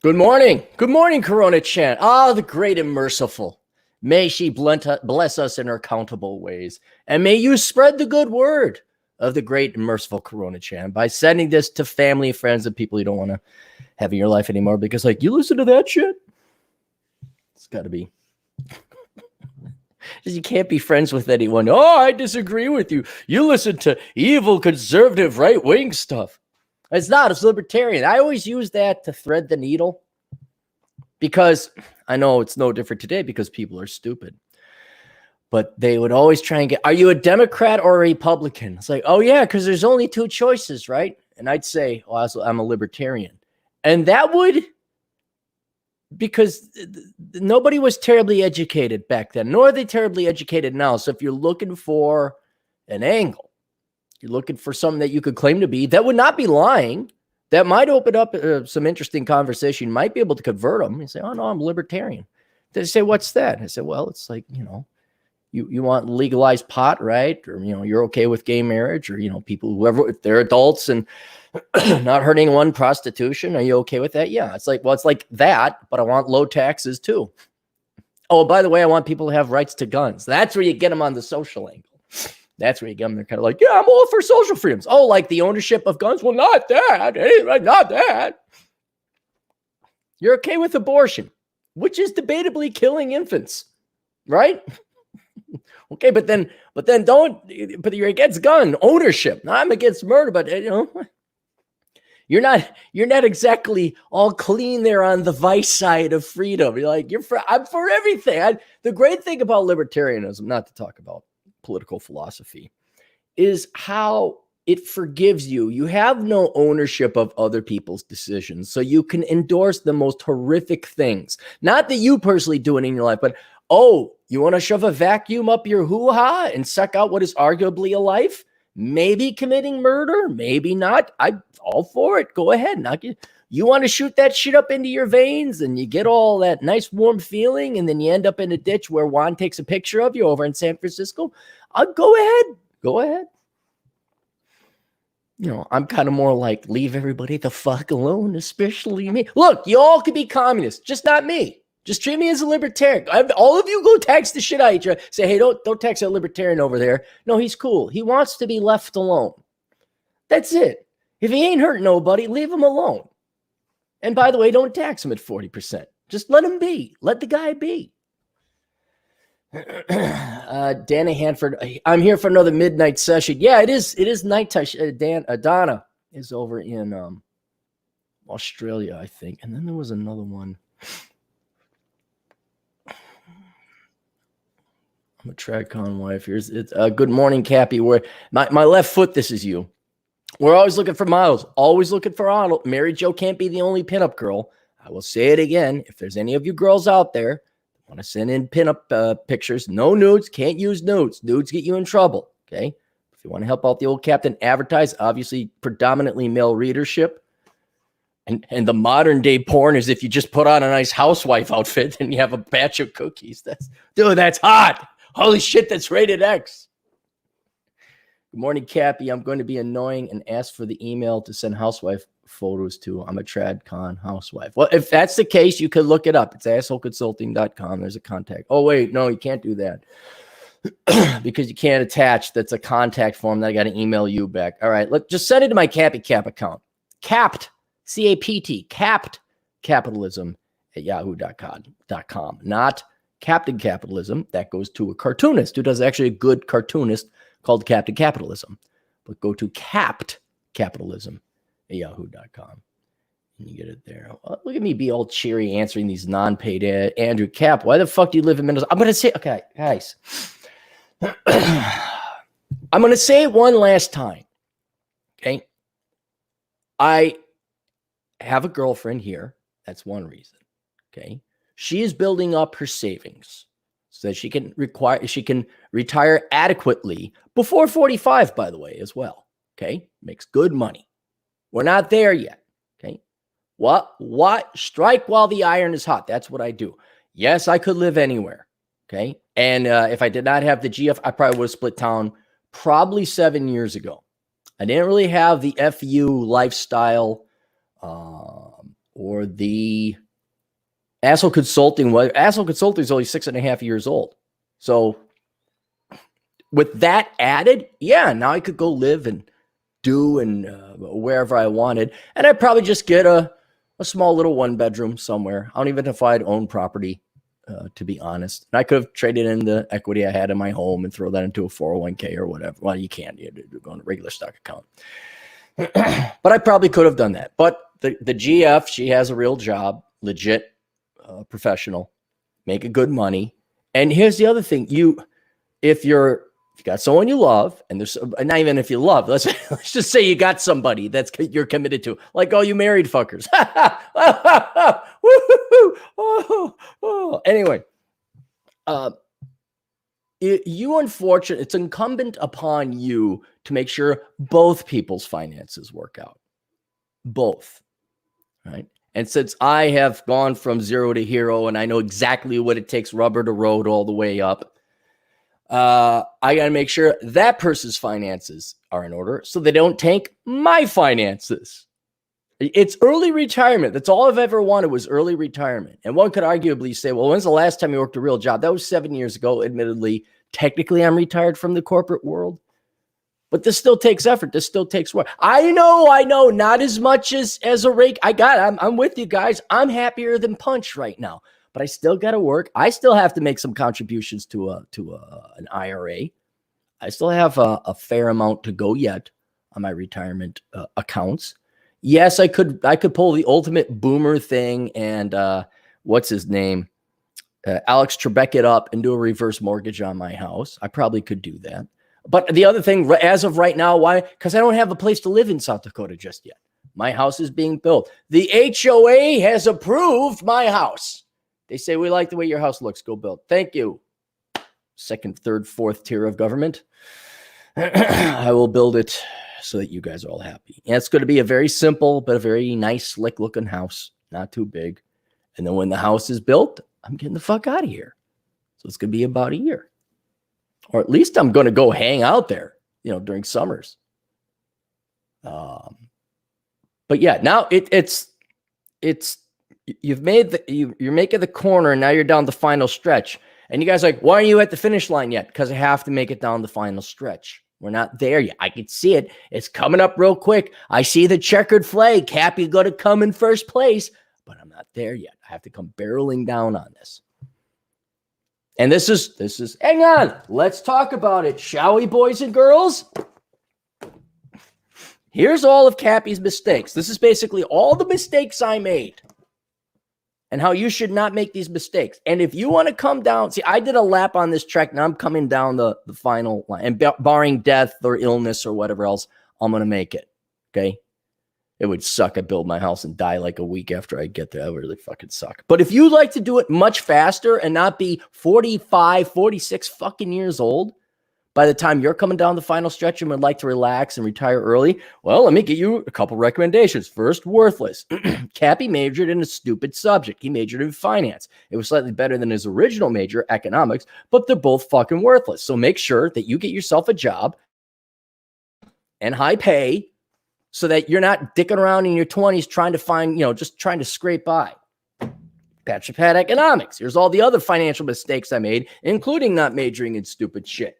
Good morning. Good morning, Coronachan. Ah, the great and merciful. May she bless us in her countable ways. And may you spread the good word of the great and merciful Coronachan by sending this to family, friends, and people you don't want to have in your life anymore. Because, like, you listen to that shit? It's got to be. You can't be friends with anyone. Oh, I disagree with you. You listen to evil, conservative, right-wing stuff. It's not. It's libertarian. I always use that to thread the needle because I know it's no different today because people are stupid. But they would always try and get, are you a Democrat or a Republican? It's like, oh, yeah, because there's only two choices, right? And I'd say, well, I'm a libertarian. And that would, because nobody was terribly educated back then, nor are they terribly educated now. So if you're looking for an angle, you're looking for something that you could claim to be, that would not be lying, that might open up some interesting conversation. You might be able to convert them. You say, oh, no, I'm libertarian. They say, what's that? I said, well, it's like, you want legalized pot, right? Or, you're okay with gay marriage, or, people, whoever, if they're adults and not hurting anyone, prostitution, are you okay with that? Yeah. It's like, well, it's like that, but I want low taxes too. Oh, by the way, I want people to have rights to guns. That's where you get them on the social angle. That's where you get them. They're kind of like, yeah, I'm all for social freedoms. Oh, like the ownership of guns? Well, not that. Not that. You're okay with abortion, which is debatably killing infants, right? Okay, but then but you're against gun ownership. Now, I'm against murder, but you're not exactly all clean there on the vice side of freedom. You're like, I'm for everything. The great thing about libertarianism, not to talk about political philosophy, is how it forgives you. You have no ownership of other people's decisions, so you can endorse the most horrific things. Not that you personally do it in your life, but, oh, you want to shove a vacuum up your hoo-ha and suck out what is arguably a life? Maybe committing murder, maybe not. I'm all for it. Go ahead. You want to shoot that shit up into your veins and you get all that nice warm feeling and then you end up in a ditch where Juan takes a picture of you over in San Francisco. Go ahead. Go ahead. I'm kind of more like, leave everybody the fuck alone, especially me. Look, you all could be communists, just not me. Just treat me as a libertarian. All of you go text the shit out of each other. Say, hey, don't text that libertarian over there. No, he's cool. He wants to be left alone. That's it. If he ain't hurt nobody, leave him alone. And by the way, don't tax him at 40%. Just let him be. Let the guy be. Dana Hanford, I'm here for another midnight session. Yeah, it is nighttime. Donna is over in Australia, I think. And then there was another one. I'm a TradCon wife. Here's it. Good morning, Cappy. Where my left foot, this is you. We're always looking for models, always looking for models. Mary Jo can't be the only pinup girl. I will say it again. If there's any of you girls out there want to send in pinup pictures, no nudes, can't use nudes. Nudes get you in trouble, okay? If you want to help out the old captain, advertise, obviously predominantly male readership. And the modern day porn is if you just put on a nice housewife outfit and you have a batch of cookies. That's hot. Holy shit, that's rated X. Good morning, Cappy. I'm going to be annoying and ask for the email to send housewife photos to. I'm a TradCon housewife. Well, if that's the case, you could look it up. It's assholeconsulting.com. There's a contact. Oh, wait, no, you can't do that because you can't attach. That's a contact form that I got to email you back. All right, just send it to my Cappy Cap account. Capped, C-A-P-T, capped capitalism at yahoo.com. Not Captain Capitalism. That goes to a cartoonist who does actually a good cartoonist called Captain Capitalism. But go to capped capitalism at yahoo.com. And you get it there. Oh, look at me be all cheery answering these non-paid Andrew Cap. Why the fuck do you live in Minnesota? I'm going to say, okay, guys. I'm going to say it one last time. Okay. I have a girlfriend here. That's one reason. Okay. She is building up her savings so that she can retire adequately before 45, by the way, as well. Okay. Makes good money. We're not there yet. Okay. What? Strike while the iron is hot. That's what I do. Yes, I could live anywhere. Okay. And if I did not have the GF, I probably would have split town probably 7 years ago. I didn't really have the FU lifestyle or for the Asshole Consulting. Well, Asshole Consulting is only 6.5 years old. So with that added, yeah, now I could go live and do and wherever I wanted. And I'd probably just get a small little 1-bedroom somewhere. I don't even know if I'd own property, to be honest. And I could have traded in the equity I had in my home and throw that into a 401k or whatever. Well, you can't. You go on a regular stock account. But I probably could have done that. But the GF, she has a real job, legit, professional, making good money. And here's the other thing. If you got someone you love, and there's not even if you love, let's just say you got somebody that's you're committed to, like all you married fuckers. Anyway, it's incumbent upon you to make sure both people's finances work out. Both, right? And since I have gone from zero to hero, and I know exactly what it takes, rubber to road all the way up, I got to make sure that person's finances are in order so they don't tank my finances. It's early retirement. That's all I've ever wanted was early retirement. And one could arguably say, well, when's the last time you worked a real job? That was 7 years ago. Admittedly, technically, I'm retired from the corporate world. But this still takes effort. This still takes work. I know. Not as much as a rake. I'm with you guys. I'm happier than Punch right now. But I still got to work. I still have to make some contributions to an IRA. I still have a fair amount to go yet on my retirement accounts. Yes, I could pull the ultimate boomer thing and what's his name? Alex Trebek it up and do a reverse mortgage on my house. I probably could do that. But the other thing, as of right now, why? Because I don't have a place to live in South Dakota just yet. My house is being built. The HOA has approved my house. They say, we like the way your house looks. Go build. Thank you. Second, third, fourth tier of government. I will build it so that you guys are all happy. And it's going to be a very simple, but a very nice, slick looking house. Not too big. And then when the house is built, I'm getting the fuck out of here. So it's going to be about a year. Or at least I'm going to go hang out there, during summers. But yeah, now it's you're making the corner and now you're down the final stretch. And you guys are like, why aren't you at the finish line yet? Because I have to make it down the final stretch. We're not there yet. I can see it. It's coming up real quick. I see the checkered flag. Cappy's going to come in first place, but I'm not there yet. I have to come barreling down on this. And this is, hang on. Let's talk about it, shall we, boys and girls? Here's all of Cappy's mistakes. This is basically all the mistakes I made and how you should not make these mistakes. And if you want to come down, see, I did a lap on this trek. Now I'm coming down the final line. And barring death or illness or whatever else, I'm going to make it. Okay? It would suck. I build my house and die like a week after I get there. That would really fucking suck. But if you'd like to do it much faster and not be 45, 46 fucking years old by the time you're coming down the final stretch and would like to relax and retire early, well, let me give you a couple recommendations. First, worthless. Cappy majored in a stupid subject. He majored in finance. It was slightly better than his original major, economics, but they're both fucking worthless. So make sure that you get yourself a job and high pay so that you're not dicking around in your 20s trying to find, just trying to scrape by. Patrick had economics. Here's all the other financial mistakes I made, including not majoring in stupid shit.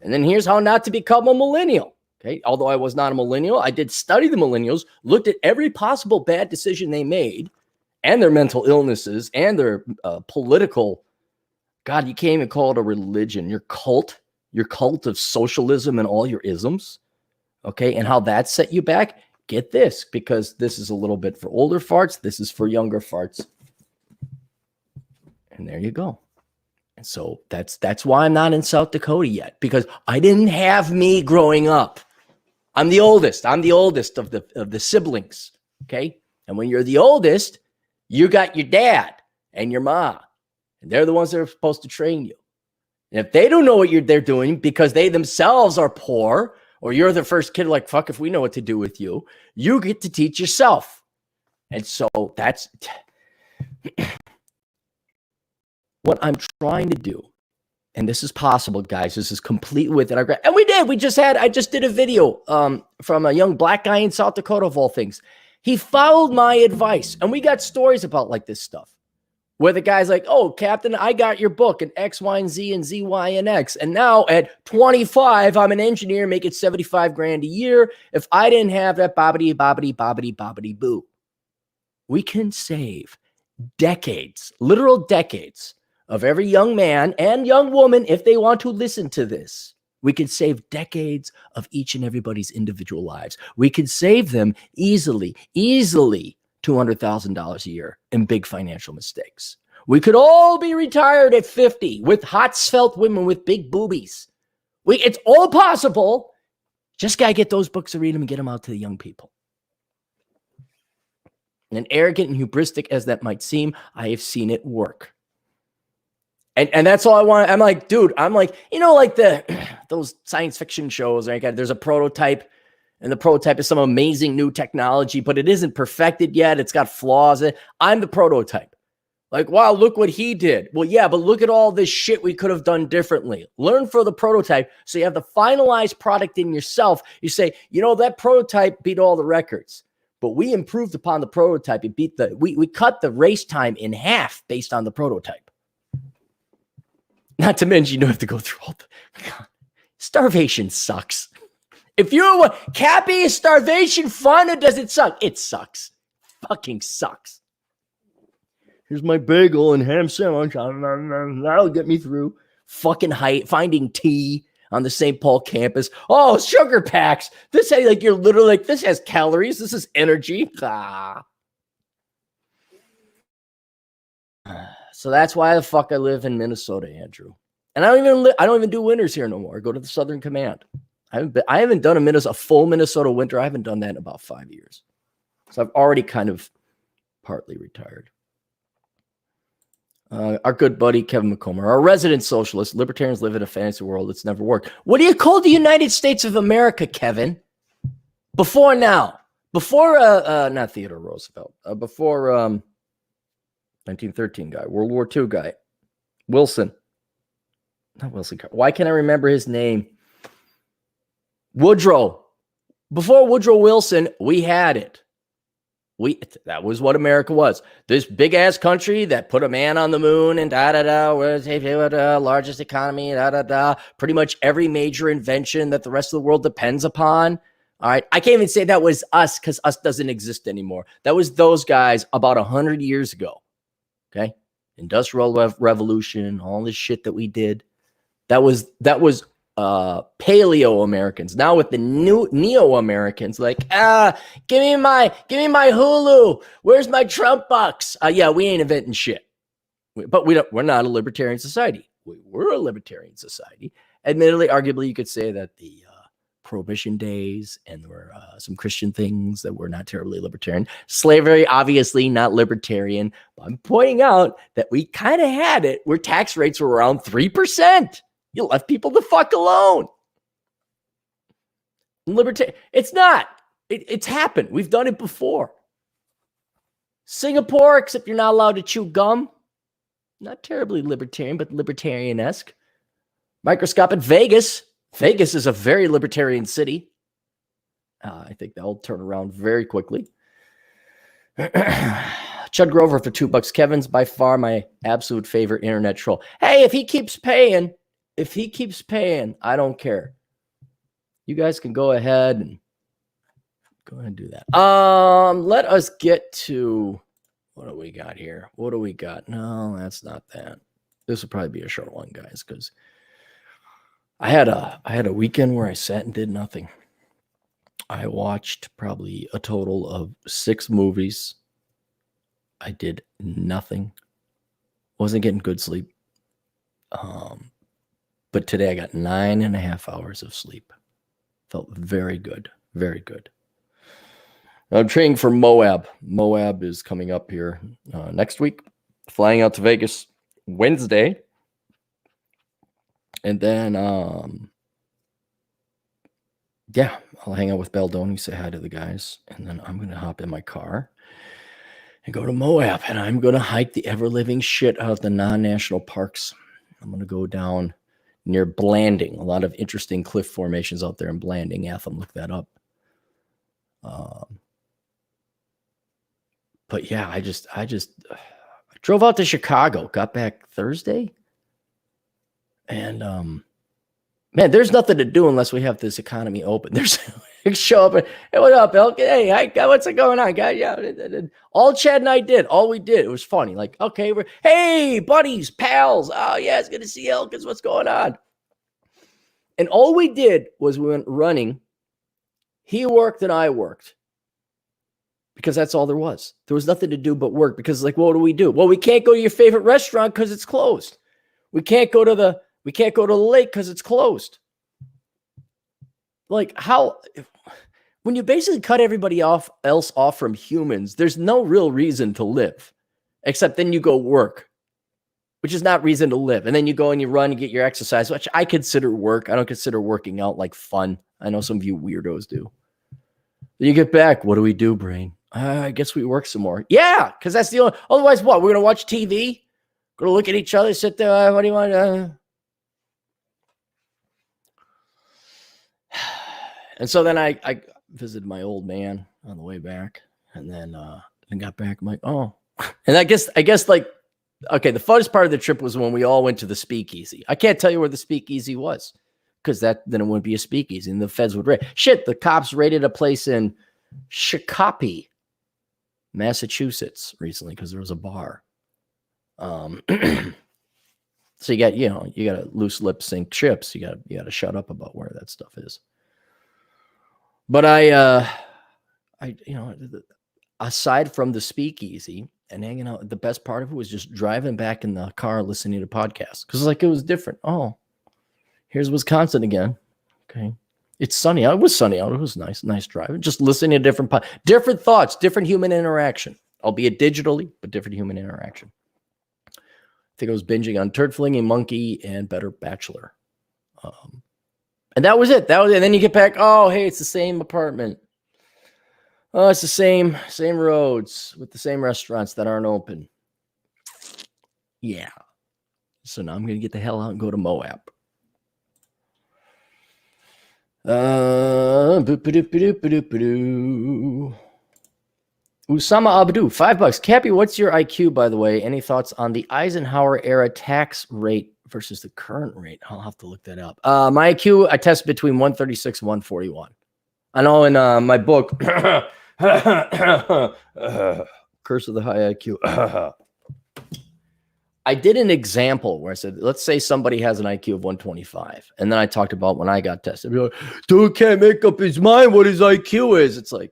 And then here's how not to become a millennial. Okay. Although I was not a millennial, I did study the millennials, looked at every possible bad decision they made and their mental illnesses and their political, God, you can't even call it a religion, your cult of socialism and all your isms. Okay. And how that set you back. Get this, because this is a little bit for older farts. This is for younger farts. And there you go. And so that's why I'm not in South Dakota yet, because I didn't have me growing up. I'm the oldest. I'm the oldest of the siblings. Okay. And when you're the oldest, you got your dad and your mom, and they're the ones that are supposed to train you. And if they don't know what they're doing because they themselves are poor, or you're the first kid, like, fuck if we know what to do with you, you get to teach yourself. And so that's what I'm trying to do. And this is possible, guys. This is complete within our grasp. And we did. I just did a video from a young black guy in South Dakota, of all things. He followed my advice. And we got stories about like this stuff where the guy's like, oh, Captain, I got your book and X, Y, and Z and Z, Y, and X. And now at 25, I'm an engineer making 75 grand a year. If I didn't have that bobbity, bobbity, bobbity, bobbity, boo. We can save decades, literal decades of every young man and young woman, if they want to listen to this. We could save decades of each and everybody's individual lives. We could save them easily $200,000 a year in big financial mistakes. We could all be retired at 50 with hot svelte women with big boobies. It's all possible. Just got to get those books to read them and get them out to the young people. And arrogant and hubristic as that might seem, I have seen it work. And that's all I want. I'm like, dude, like those science fiction shows, right? There's a prototype, and the prototype is some amazing new technology, but it isn't perfected yet. It's got flaws. I'm the prototype. Like, wow, look what he did. Well, yeah, but look at all this shit we could have done differently. Learn for the prototype so you have the finalized product in yourself. You say, that prototype beat all the records, but we improved upon the prototype. We cut the race time in half based on the prototype. Not to mention, you don't have to go through all the... Starvation sucks. If you're Cappy, is starvation fun or does it suck? It sucks. Fucking sucks. Here's my bagel and ham sandwich. That'll get me through. Fucking finding tea on the St. Paul campus. Oh, sugar packs. This has, you're literally like, this has calories. This is energy. So that's why the fuck I live in Minnesota, Andrew. And I don't even do winters here no more. I go to the Southern Command. I haven't done a full Minnesota winter. I haven't done that in about 5 years. So I've already kind of partly retired. Our good buddy Kevin McComber, our resident socialist. Libertarians live in a fantasy world. It's never worked. What do you call the United States of America, Kevin? Before now, before not Theodore Roosevelt, before 1913 guy, World War II guy, Wilson. Not Wilson. Why can't I remember his name? Woodrow. Before Woodrow Wilson, we had it. That was what America was. This big ass country that put a man on the moon and largest economy, pretty much every major invention that the rest of the world depends upon. All right. I can't even say that was us because us doesn't exist anymore. That was those guys about 100 years ago. Okay. Industrial Revolution, all this shit that we did. That was Paleo Americans. Now with the new Neo Americans, like, give me my Hulu. Where's my Trump bucks? Yeah, we ain't inventing shit. But we're not a libertarian society. We're a libertarian society. Admittedly, arguably, you could say that the Prohibition days and there were some Christian things that were not terribly libertarian. Slavery, obviously not libertarian. But I'm pointing out that we kind of had it where tax rates were around 3%. You left people the fuck alone. Libertarian. It's not. It's happened. We've done it before. Singapore, except you're not allowed to chew gum. Not terribly libertarian, but libertarian-esque. Microscopic Vegas. Vegas is a very libertarian city. I think that'll turn around very quickly. Chud Grover for $2. Kevin's by far my absolute favorite internet troll. Hey, if he keeps paying, I don't care. You guys can go ahead and do that. Let us get to what do we got here? What do we got? No, that's not that. This will probably be a short one, guys, because I had a weekend where I sat and did nothing. I watched probably a total of 6 movies. I did nothing. Wasn't getting good sleep. But today I got 9.5 hours of sleep. Felt very good. Very good. I'm training for Moab. Moab is coming up here next week. Flying out to Vegas Wednesday. And then, yeah, I'll hang out with Baldoni, say hi to the guys. And then I'm going to hop in my car and go to Moab. And I'm going to hike the ever-living shit out of the non-national parks. I'm going to go down near Blanding. A lot of interesting cliff formations out there in Blanding. Atham, look that up. But yeah, I drove out to Chicago, got back Thursday. And man, there's nothing to do unless we have this economy open. There's show up and, hey, what up, Elk? Hey, what's going on, guy? Yeah, all Chad and I did, all we did, it was funny. Like, okay, hey, buddies, pals. Oh yeah, it's good to see Elkins. What's going on? And all we did was we went running. He worked and I worked. Because that's all there was. There was nothing to do but work. Because like, what do? Well, we can't go to your favorite restaurant because it's closed. We can't go to the lake because it's closed. Like when you basically cut everybody else off from humans, there's no real reason to live, except then you go work, which is not reason to live. And then you go and you run and get your exercise, which I consider work. I don't consider working out like fun. I know some of you weirdos do. Then you get back. What do we do, brain? I guess we work some more. Yeah, because that's the only. Otherwise, what? We're gonna watch TV. Gonna look at each other, sit there. What do you want? And so then I visited my old man on the way back, and then got back. I'm like, oh, and I guess like, okay, the funnest part of the trip was when we all went to the speakeasy. I can't tell you where the speakeasy was because then it wouldn't be a speakeasy, and the feds would raid. Shit, the cops raided a place in Cappy, Massachusetts recently because there was a bar. So you got a loose lip sync ships. You got to shut up about where that stuff is. But aside from the speakeasy and hanging out, the best part of it was just driving back in the car listening to podcasts because like it was different. Oh, here's Wisconsin again. Okay, it's sunny out. It was sunny out. It was nice driving. Just listening to different thoughts, different human interaction, albeit digitally, but different human interaction. I think I was binging on Turd Flinging Monkey and Better Bachelor. And that was it. And then you get back. Oh, hey, it's the same apartment. Oh, it's the same roads with the same restaurants that aren't open. Yeah. So now I'm going to get the hell out and go to Moab. Usama Abdu, $5. Cappy, what's your IQ, by the way? Any thoughts on the Eisenhower era tax rate versus the current rate? I'll have to look that up. My IQ, I test between 136 and 141. I know in my book, Curse of the High IQ, I did an example where I said, let's say somebody has an IQ of 125. And then I talked about when I got tested. Like, dude can't make up his mind what his IQ is. It's like,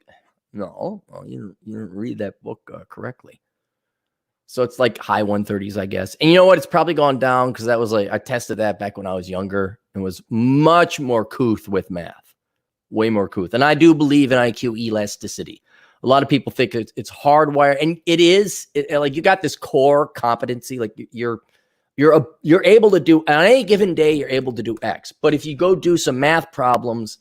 no, well, you didn't read that book correctly. So it's like high 130s, I guess. And you know what? It's probably gone down because that was like, I tested that back when I was younger and was much more couth with math, way more couth. And I do believe in IQ elasticity. A lot of people think it's hardwired, and it is. Like you got this core competency, like you're able to do on any given day, you're able to do X. But if you go do some math problems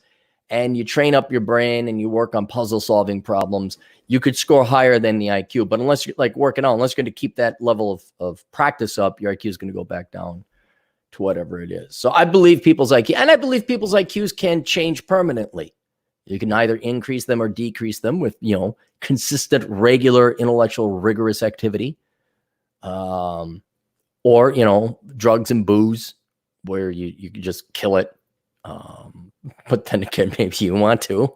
and you train up your brain and you work on puzzle solving problems, you could score higher than the IQ. But unless you're like working out, unless you're going to keep that level of practice up, your IQ is going to go back down to whatever it is. So I believe people's IQ, and I believe people's IQs can change permanently. You can either increase them or decrease them with, consistent, regular, intellectual, rigorous activity, or, drugs and booze where you can just kill it. But then again, maybe you want to.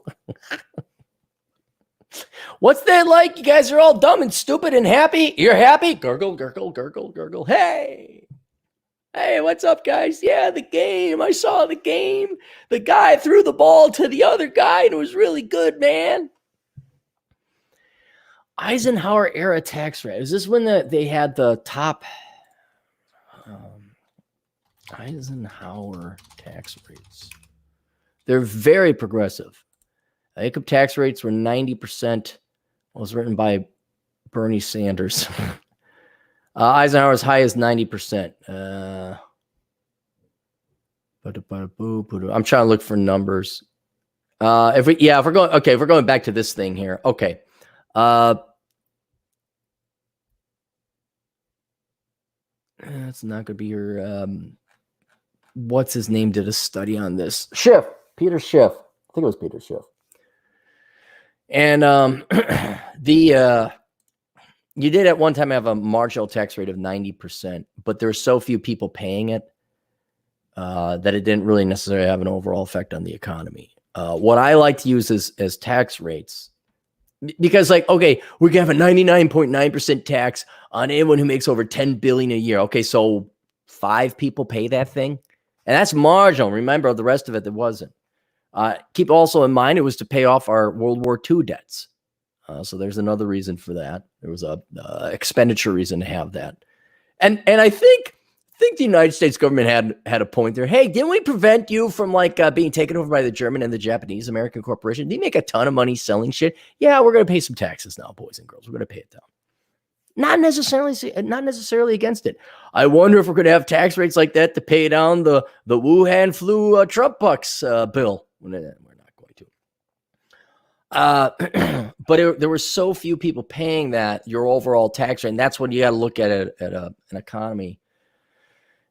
What's that like? You guys are all dumb and stupid and happy. You're happy? Gurgle, gurgle, gurgle, gurgle. Hey, what's up, guys? Yeah, the game. I saw the game. The guy threw the ball to the other guy, and it was really good, man. Eisenhower era tax rate. Is this when they had the top Eisenhower tax rates? They're very progressive. Income tax rates were 90%. Was written by Bernie Sanders. Eisenhower's high is 90%. I'm trying to look for numbers. If we're going back to this thing here. Okay. That's not going to be your, what's his name did a study on this. Peter Schiff. I think it was Peter Schiff. And, You did at one time have a marginal tax rate of 90%, but there's so few people paying it that it didn't really necessarily have an overall effect on the economy. What I like to use as tax rates, because like, okay, we can have a 99.9% tax on anyone who makes over 10 billion a year. Okay, so 5 people pay that thing, and that's marginal. Remember, the rest of it, there wasn't. Keep also in mind, it was to pay off our World War II debts. So there's another reason for that. There was a expenditure reason to have that. And I think the United States government had a point there. Hey, didn't we prevent you from like being taken over by the German and the Japanese American corporation? They make a ton of money selling shit. Yeah, we're going to pay some taxes now, boys and girls. We're going to pay it down. Not necessarily against it. I wonder if we're going to have tax rates like that to pay down the Wuhan flu Trump bucks bill. We're not going to. But there were so few people paying that, your overall tax rate, and that's when you got to look at it at an economy.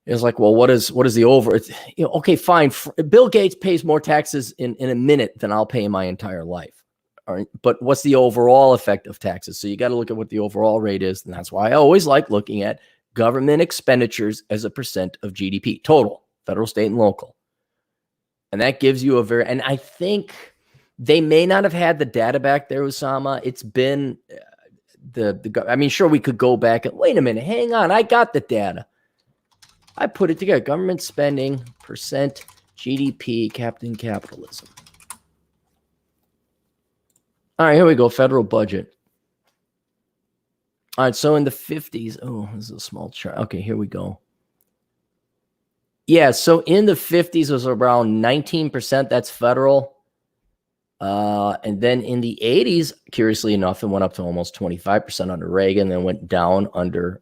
It's like, well, what is the over? It's, okay, fine. Bill Gates pays more taxes in a minute than I'll pay in my entire life. All right, but what's the overall effect of taxes? So you got to look at what the overall rate is, and that's why I always like looking at government expenditures as a percent of GDP, total, federal, state, and local. And that gives you and I think they may not have had the data back there, Osama. It's been I mean, sure, we could go back and wait a minute, hang on, I got the data. I put it together. Government spending, percent GDP, Captain Capitalism. All right, here we go. Federal budget. All right, so in the 50s, oh, this is a small chart. Okay, here we go. Yeah, so in the 50s was around 19%. That's federal. And then in the 80s, curiously enough, it went up to almost 25% under Reagan, then went down under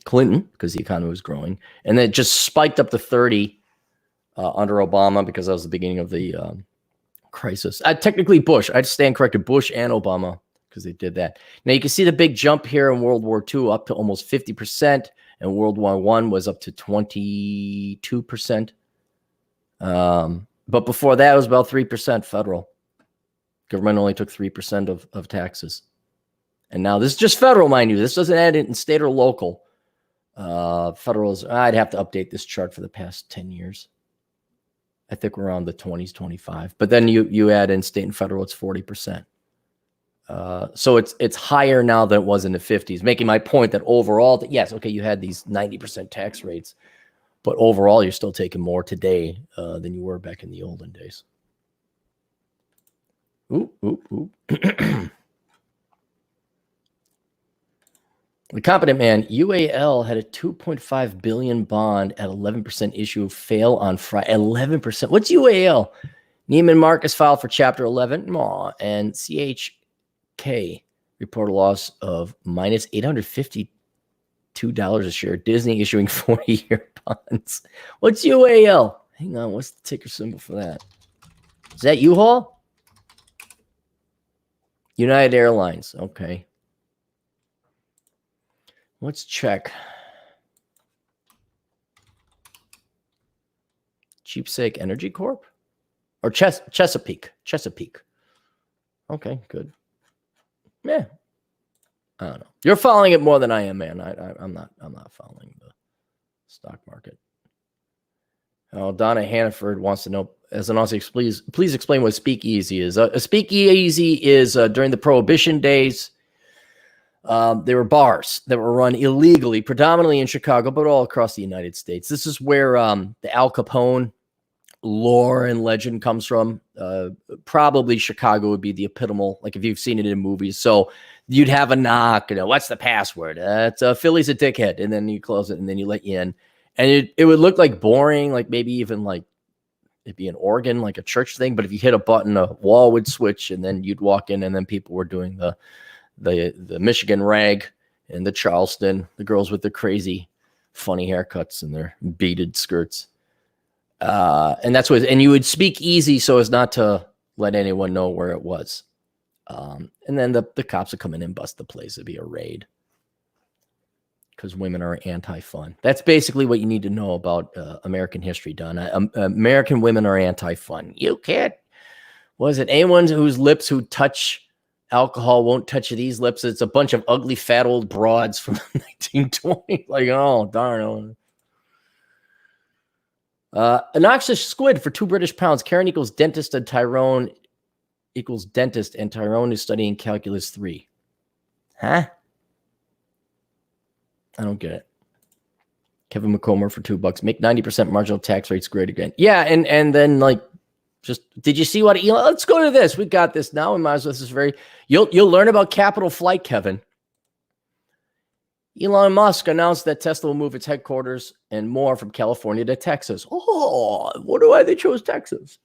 Clinton because the economy was growing. And then it just spiked up to 30 under Obama because that was the beginning of the crisis. Technically Bush. I'd stand corrected, Bush and Obama, because they did that. Now you can see the big jump here in World War II up to almost 50%, and World War I was up to 22%. But before that, it was about 3% federal. Government only took 3% of taxes. And now this is just federal, mind you. This doesn't add it in state or local. Federal is, I'd have to update this chart for the past 10 years. I think we're around the 20s, 25. But then you add in state and federal, it's 40%. So it's higher now than it was in the 50s, making my point that overall, yes, okay, you had these 90% tax rates, but overall, you're still taking more today than you were back in the olden days. Ooh. The Competent Man, UAL had a $2.5 billion bond at 11% issue fail on Friday. 11%. What's UAL? Neiman Marcus filed for Chapter 11. And CHK report a loss of minus $852 a share. Disney issuing 40-year bonds. What's UAL? Hang on. What's the ticker symbol for that? Is that U-Haul? United Airlines. Okay. Let's check. Cheapsake Energy Corp? Or Chesapeake? Chesapeake. Okay, good. Yeah. I don't know. You're following it more than I am, man. I'm not following the stock market. Oh, Donna Hannaford wants to know, as an audience, please explain what speakeasy is. A speakeasy is during the Prohibition days. There were bars that were run illegally, predominantly in Chicago, but all across the United States. This is where the Al Capone lore and legend comes from. Probably Chicago would be the epitomal, like if you've seen it in movies. So you'd have a knock, what's the password? It's Philly's a dickhead. And then you close it and then you let you in. And it would look like boring, like maybe even like it'd be an organ, like a church thing. But if you hit a button, a wall would switch and then you'd walk in and then people were doing the Michigan rag and the Charleston, the girls with the crazy funny haircuts and their beaded skirts. And that's what, and you would speak easy so as not to let anyone know where it was. And then the cops would come in and bust the place. It'd be a raid because women are anti-fun. That's basically what you need to know about American history, Don. American women are anti-fun. You can't, anyone whose lips who touch Alcohol won't touch these lips. It's a bunch of ugly, fat old broads from 1920. Like, oh, darn. A noxious squid for 2 British pounds. Karen equals dentist and Tyrone equals dentist, and Tyrone is studying calculus 3. Huh? I don't get it. Kevin McComber for $2. Make 90% marginal tax rates great again. Yeah, and then like, just did you see what Elon? Let's go to this. We got this now. We might as well. This is very. You'll learn about capital flight, Kevin. Elon Musk announced that Tesla will move its headquarters and more from California to Texas. Oh, I wonder why they chose Texas.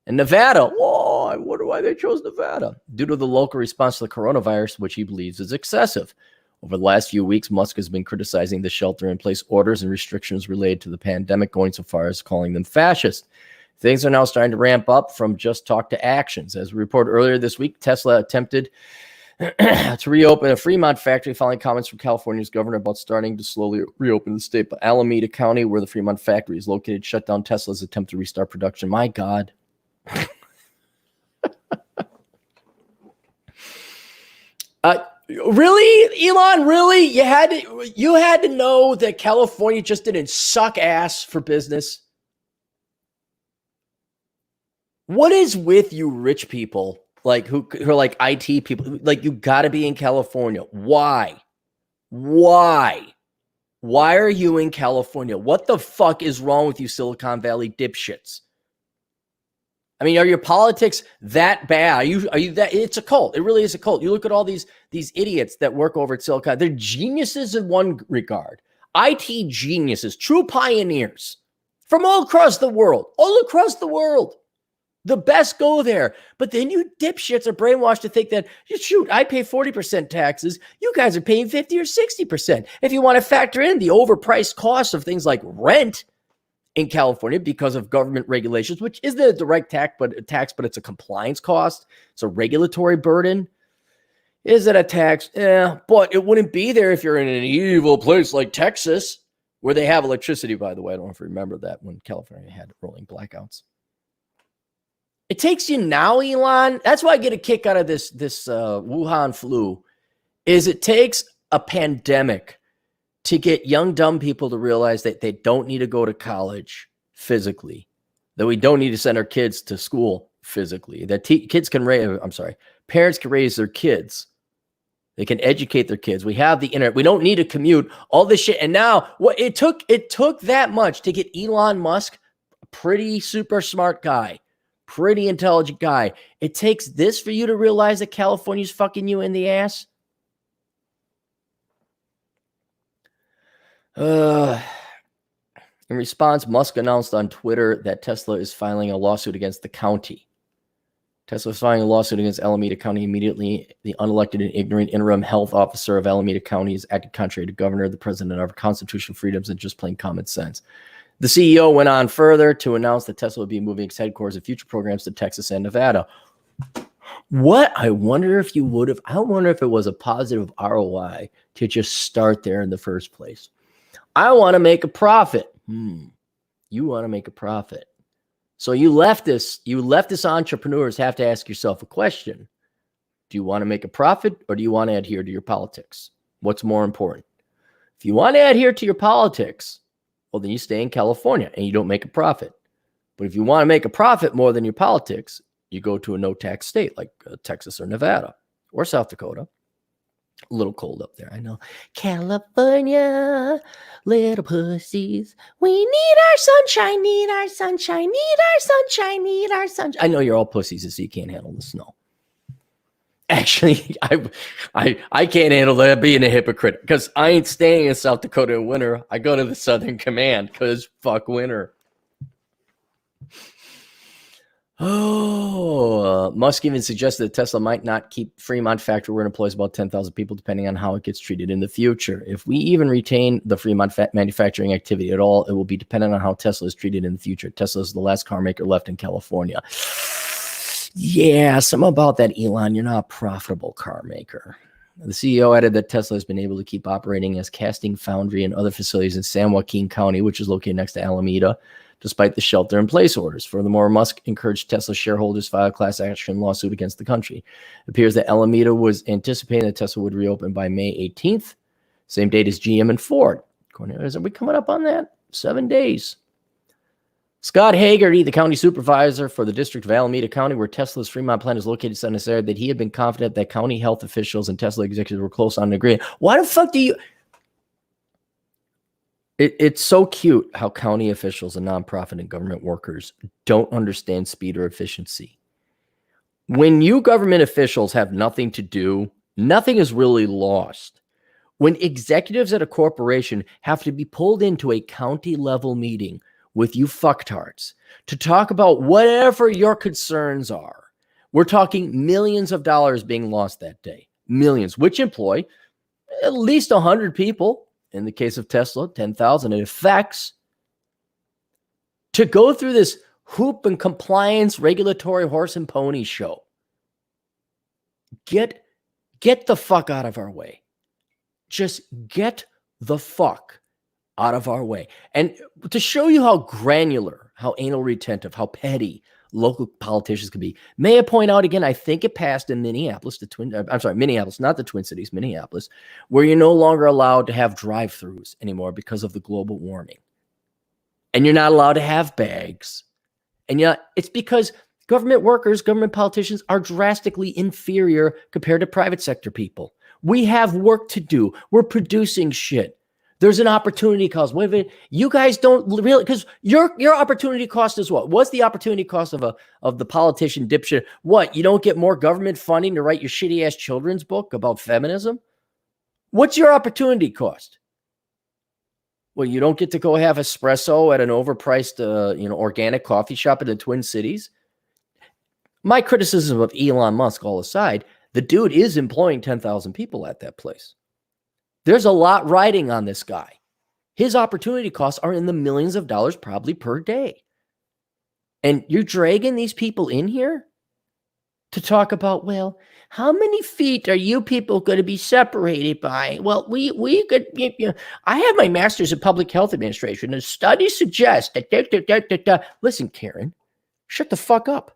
And Nevada. Oh, I wonder why they chose Nevada. Due to the local response to the coronavirus, which he believes is excessive. Over the last few weeks, Musk has been criticizing the shelter-in-place orders and restrictions related to the pandemic, going so far as calling them fascist. Things are now starting to ramp up from just talk to actions. As we reported earlier this week, Tesla attempted to reopen a Fremont factory following comments from California's governor about starting to slowly reopen the state. But Alameda County, where the Fremont factory is located, shut down Tesla's attempt to restart production. My God. Really, Elon? Really? You had to know that California just didn't suck ass for business. What is with you rich people, like who are like IT people? Like, you got to be in California. Why? Why are you in California? What the fuck is wrong with you, Silicon Valley dipshits? I mean, are your politics that bad? Are you that? It's a cult. It really is a cult. You look at all these idiots that work over at Silicon. They're geniuses in one regard. IT geniuses, true pioneers from all across the world. All across the world. The best go there. But then you dipshits are brainwashed to think that, shoot, I pay 40% taxes. You guys are paying 50 or 60%. If you want to factor in the overpriced costs of things like rent in California because of government regulations, which isn't a direct tax, but it's a compliance cost. It's a regulatory burden. Is it a tax? Yeah, but it wouldn't be there if you're in an evil place like Texas, where they have electricity, by the way. I don't know if you remember that when California had rolling blackouts. It takes you now, Elon. That's why I get a kick out of this Wuhan flu, is it takes a pandemic to get young, dumb people to realize that they don't need to go to college physically, that we don't need to send our kids to school physically, that parents can raise their kids. They can educate their kids. We have the internet. We don't need to commute, all this shit. And now it took that much to get Elon Musk, a pretty super smart guy, pretty intelligent guy. It takes this for you to realize that California's fucking you in the ass. In response, Musk announced on Twitter that Tesla is filing a lawsuit against the county. Tesla is filing a lawsuit against Alameda County immediately. The unelected and ignorant interim health officer of Alameda County has acted contrary to governor, the president of our constitutional freedoms, and just plain common sense. The CEO went on further to announce that Tesla would be moving its headquarters and future programs to Texas and Nevada. What? I wonder if it was a positive ROI to just start there in the first place. I want to make a profit. You want to make a profit. So you leftist entrepreneurs have to ask yourself a question. Do you want to make a profit, or do you want to adhere to your politics? What's more important? If you want to adhere to your politics, well, then you stay in California and you don't make a profit. But if you want to make a profit more than your politics, you go to a no-tax state like Texas or Nevada or South Dakota. A little cold up there, I know. California, little pussies. We need our sunshine, need our sunshine, need our sunshine, need our sunshine. I know you're all pussies, so you can't handle the snow. Actually, I can't handle that being a hypocrite, because I ain't staying in South Dakota in winter. I go to the Southern Command because fuck winter. Musk even suggested that Tesla might not keep Fremont factory, where it employs about 10,000 people, depending on how it gets treated in the future. If we even retain the Fremont manufacturing activity at all, it will be dependent on how Tesla is treated in the future. Tesla is the last car maker left in California. Yeah, something about that, Elon. You're not a profitable car maker. The CEO added that Tesla has been able to keep operating as casting foundry and other facilities in San Joaquin County, which is located next to Alameda, despite the shelter-in-place orders. Furthermore, Musk encouraged Tesla shareholders to file a class action lawsuit against the country. It appears that Alameda was anticipating that Tesla would reopen by May 18th, same date as GM and Ford. Are we coming up on that? 7 days. Scott Hagerty, the county supervisor for the District of Alameda County, where Tesla's Fremont plant is located, said that he had been confident that county health officials and Tesla executives were close on an agreement. Why the fuck do you... It's so cute how county officials and nonprofit and government workers don't understand speed or efficiency. When you government officials have nothing to do, nothing is really lost. When executives at a corporation have to be pulled into a county level meeting with you fucktards to talk about whatever your concerns are, we're talking millions of dollars being lost that day. Millions, which employ at least 100 people. In the case of Tesla, 10,000. It affects to go through this hoop and compliance regulatory horse and pony show. Get the fuck out of our way. Just get the fuck out of our way. And to show you how granular, how anal retentive, how petty local politicians can be, may I point out again, I think it passed in Minneapolis, Minneapolis, not the Twin Cities, Minneapolis, where you're no longer allowed to have drive-thrus anymore because of the global warming. And you're not allowed to have bags. And it's because government workers, government politicians are drastically inferior compared to private sector people. We have work to do. We're producing shit. There's an opportunity cost. Wait a minute. You guys don't really, because your opportunity cost is what? What's the opportunity cost of the politician dipshit? What? You don't get more government funding to write your shitty ass children's book about feminism? What's your opportunity cost? Well, you don't get to go have espresso at an overpriced, organic coffee shop in the Twin Cities. My criticism of Elon Musk all aside, the dude is employing 10,000 people at that place. There's a lot riding on this guy. His opportunity costs are in the millions of dollars probably per day. And you're dragging these people in here to talk about, well, how many feet are you people going to be separated by? Well, we could, I have my master's in public health administration, and studies suggest that, Listen, Karen, shut the fuck up.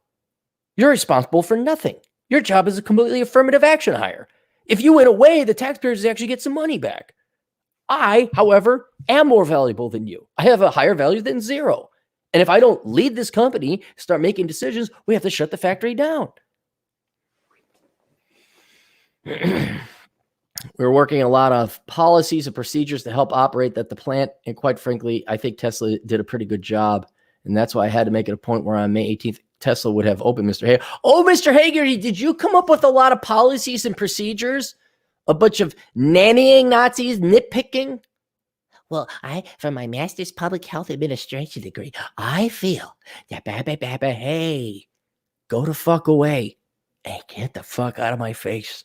You're responsible for nothing. Your job is a completely affirmative action hire. If you went away, the taxpayers actually get some money back. I, however, am more valuable than you. I have a higher value than zero. And if I don't lead this company, start making decisions, we have to shut the factory down. We're working a lot of policies and procedures to help operate at the plant. And quite frankly, I think Tesla did a pretty good job. And that's why I had to make it a point where on May 18th, Tesla would have opened Mr. Hager. Oh, Mr. Hager, did you come up with a lot of policies and procedures? A bunch of nannying Nazis, nitpicking? Well, from my master's public health administration degree, I feel that, hey, go the fuck away and get the fuck out of my face.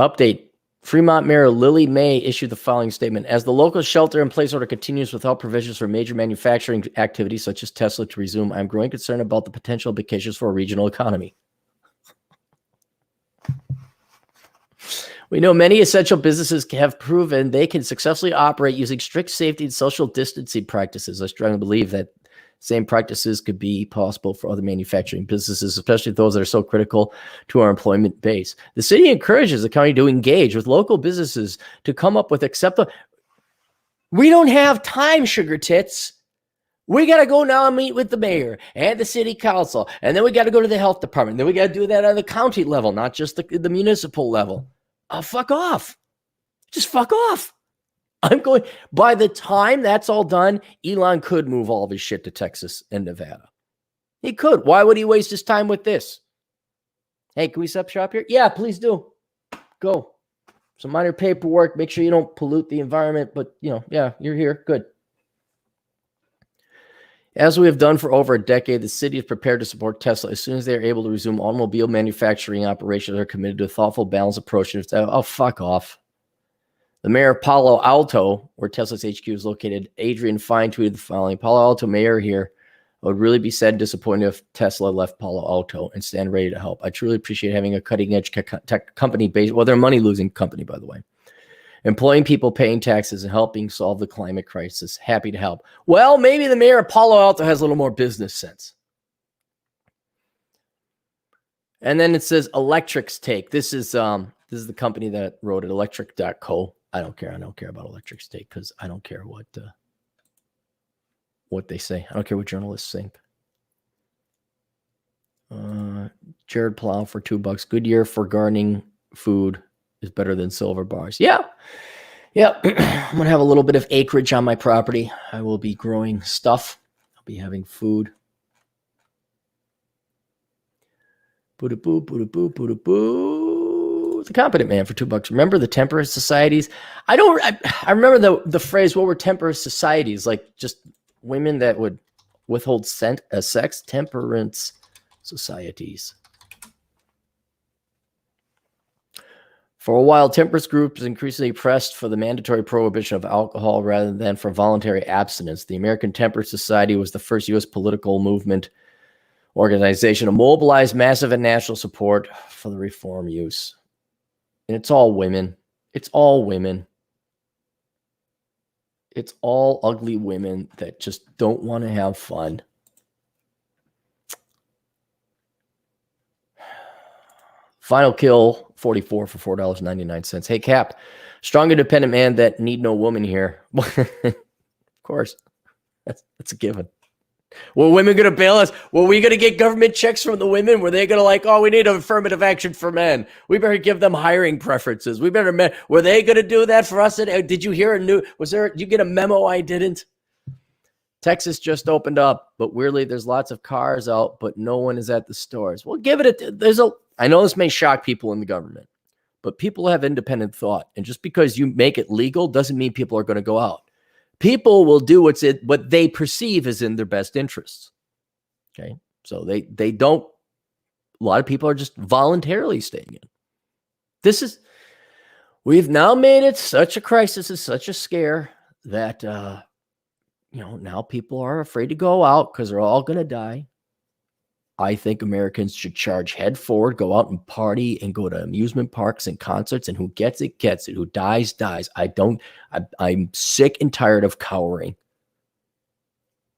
Update. Fremont Mayor Lily May issued the following statement. As the local shelter-in-place order continues without provisions for major manufacturing activities such as Tesla to resume, I'm growing concerned about the potential implications for a regional economy. We know many essential businesses have proven they can successfully operate using strict safety and social distancing practices. I strongly believe that same practices could be possible for other manufacturing businesses, especially those that are so critical to our employment base. The city encourages the county to engage with local businesses to come up with acceptable. We don't have time, sugar tits. We got to go now and meet with the mayor and the city council. And then we got to go to the health department. Then we got to do that on the county level, not just the municipal level. Fuck off. Just fuck off. By the time that's all done, Elon could move all of his shit to Texas and Nevada. He could. Why would he waste his time with this? Hey, can we set up shop here? Yeah, please do. Go. Some minor paperwork. Make sure you don't pollute the environment. But, yeah, you're here. Good. As we have done for over a decade, the city is prepared to support Tesla as soon as they are able to resume automobile manufacturing operations. They're committed to a thoughtful, balanced approach. Oh, fuck off. The mayor of Palo Alto, where Tesla's HQ is located, Adrian Fine, tweeted the following. Palo Alto mayor here. I would really be sad and disappointed if Tesla left Palo Alto and stand ready to help. I truly appreciate having a cutting-edge tech company based. Well, they're a money-losing company, by the way. Employing people, paying taxes, and helping solve the climate crisis. Happy to help. Well, maybe the mayor of Palo Alto has a little more business sense. And then it says Electric's Take. This is the company that wrote it, electric.co. I don't care. I don't care about Electric's Take because I don't care what they say. I don't care what journalists think. Jared Plow for $2. Goodyear for gardening food is better than silver bars. Yeah. I'm going to have a little bit of acreage on my property. I will be growing stuff. I'll be having food. Boo-da-boo, boo-da-boo, boo-da-boo. The Competent Man for $2. Remember the temperance societies? I remember the phrase, what were temperance societies? Like just women that would withhold sex, temperance societies. For a while, temperance groups increasingly pressed for the mandatory prohibition of alcohol rather than for voluntary abstinence. The American Temperance Society was the first U.S. political movement organization to mobilize massive and national support for the reform use. And it's all women. It's all women. It's all ugly women that just don't want to have fun. Final Kill 44 for $4.99. Hey, Cap, strong independent man that need no woman here. Of course, that's a given. Were women going to bail us? Were we going to get government checks from the women? Were they going to we need affirmative action for men. We better give them hiring preferences. Were they going to do that for us? Did you hear did you get a memo I didn't? Texas just opened up, but weirdly, there's lots of cars out, but no one is at the stores. Well, give it I know this may shock people in the government, but people have independent thought. And just because you make it legal doesn't mean people are going to go out. People will do what they perceive is in their best interests. Okay. So they don't, a lot of people are just voluntarily staying in. We've now made it such a crisis, it's such a scare that, now people are afraid to go out because they're all going to die. I think Americans should charge head forward, go out and party and go to amusement parks and concerts, and who gets it, gets it. Who dies, dies. I'm sick and tired of cowering.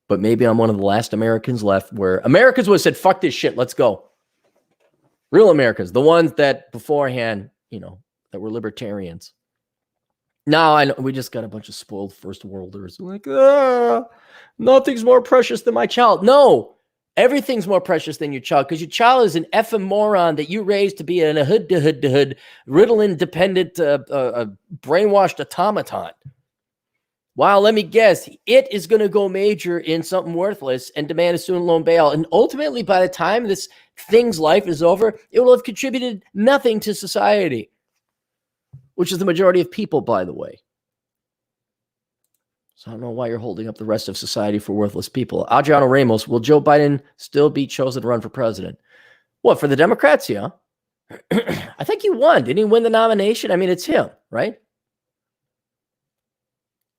But maybe I'm one of the last Americans left where Americans would have said, fuck this shit, let's go. Real Americans, the ones that beforehand, that were libertarians. Now I know we just got a bunch of spoiled first worlders. Like, nothing's more precious than my child. No. Everything's more precious than your child because your child is an effing moron that you raised to be a hood, Ritalin-dependent, brainwashed automaton. Wow, let me guess. It is going to go major in something worthless and demand a student loan bail. And ultimately, by the time this thing's life is over, it will have contributed nothing to society, which is the majority of people, by the way. So I don't know why you're holding up the rest of society for worthless people. Adriano Ramos, will Joe Biden still be chosen to run for president? What, for the Democrats? Yeah. I think he won. Didn't he win the nomination? I mean, it's him, right?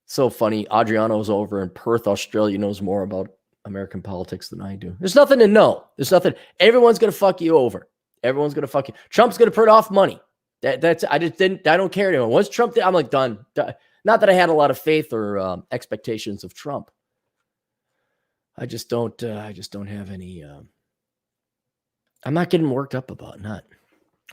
So funny. Adriano's over in Perth, Australia, knows more about American politics than I do. There's nothing to know. There's nothing. Everyone's going to fuck you over. Everyone's going to fuck you. Trump's going to print off money. I don't care anymore. Once Trump did, I'm like, done. Not that I had a lot of faith or expectations of Trump. I just don't have any. I'm not getting worked up about not.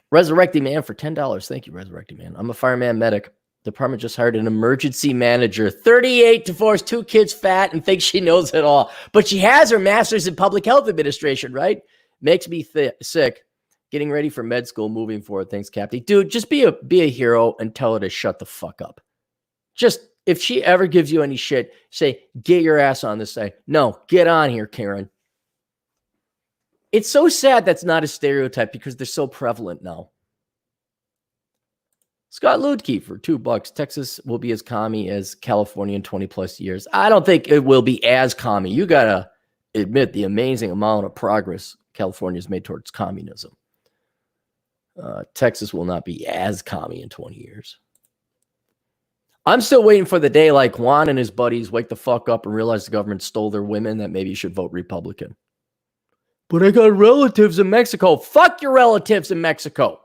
Resurrecting Man for $10. Thank you, Resurrecting Man. I'm a fireman medic. Department just hired an emergency manager. 38, divorced, 2 kids, fat, and thinks she knows it all. But she has her master's in public health administration, right? Makes me sick. Getting ready for med school, moving forward. Thanks, Cappy. Dude, just be a hero and tell her to shut the fuck up. Just, if she ever gives you any shit, say, get your ass on this side. No, get on here, Karen. It's so sad that's not a stereotype because they're so prevalent now. Scott Ludke for $2. Texas will be as commie as California in 20 plus years. I don't think it will be as commie. You got to admit the amazing amount of progress California's made towards communism. Texas will not be as commie in 20 years. I'm still waiting for the day like Juan and his buddies wake the fuck up and realize the government stole their women, that maybe you should vote Republican. But I got relatives in Mexico. Fuck your relatives in Mexico.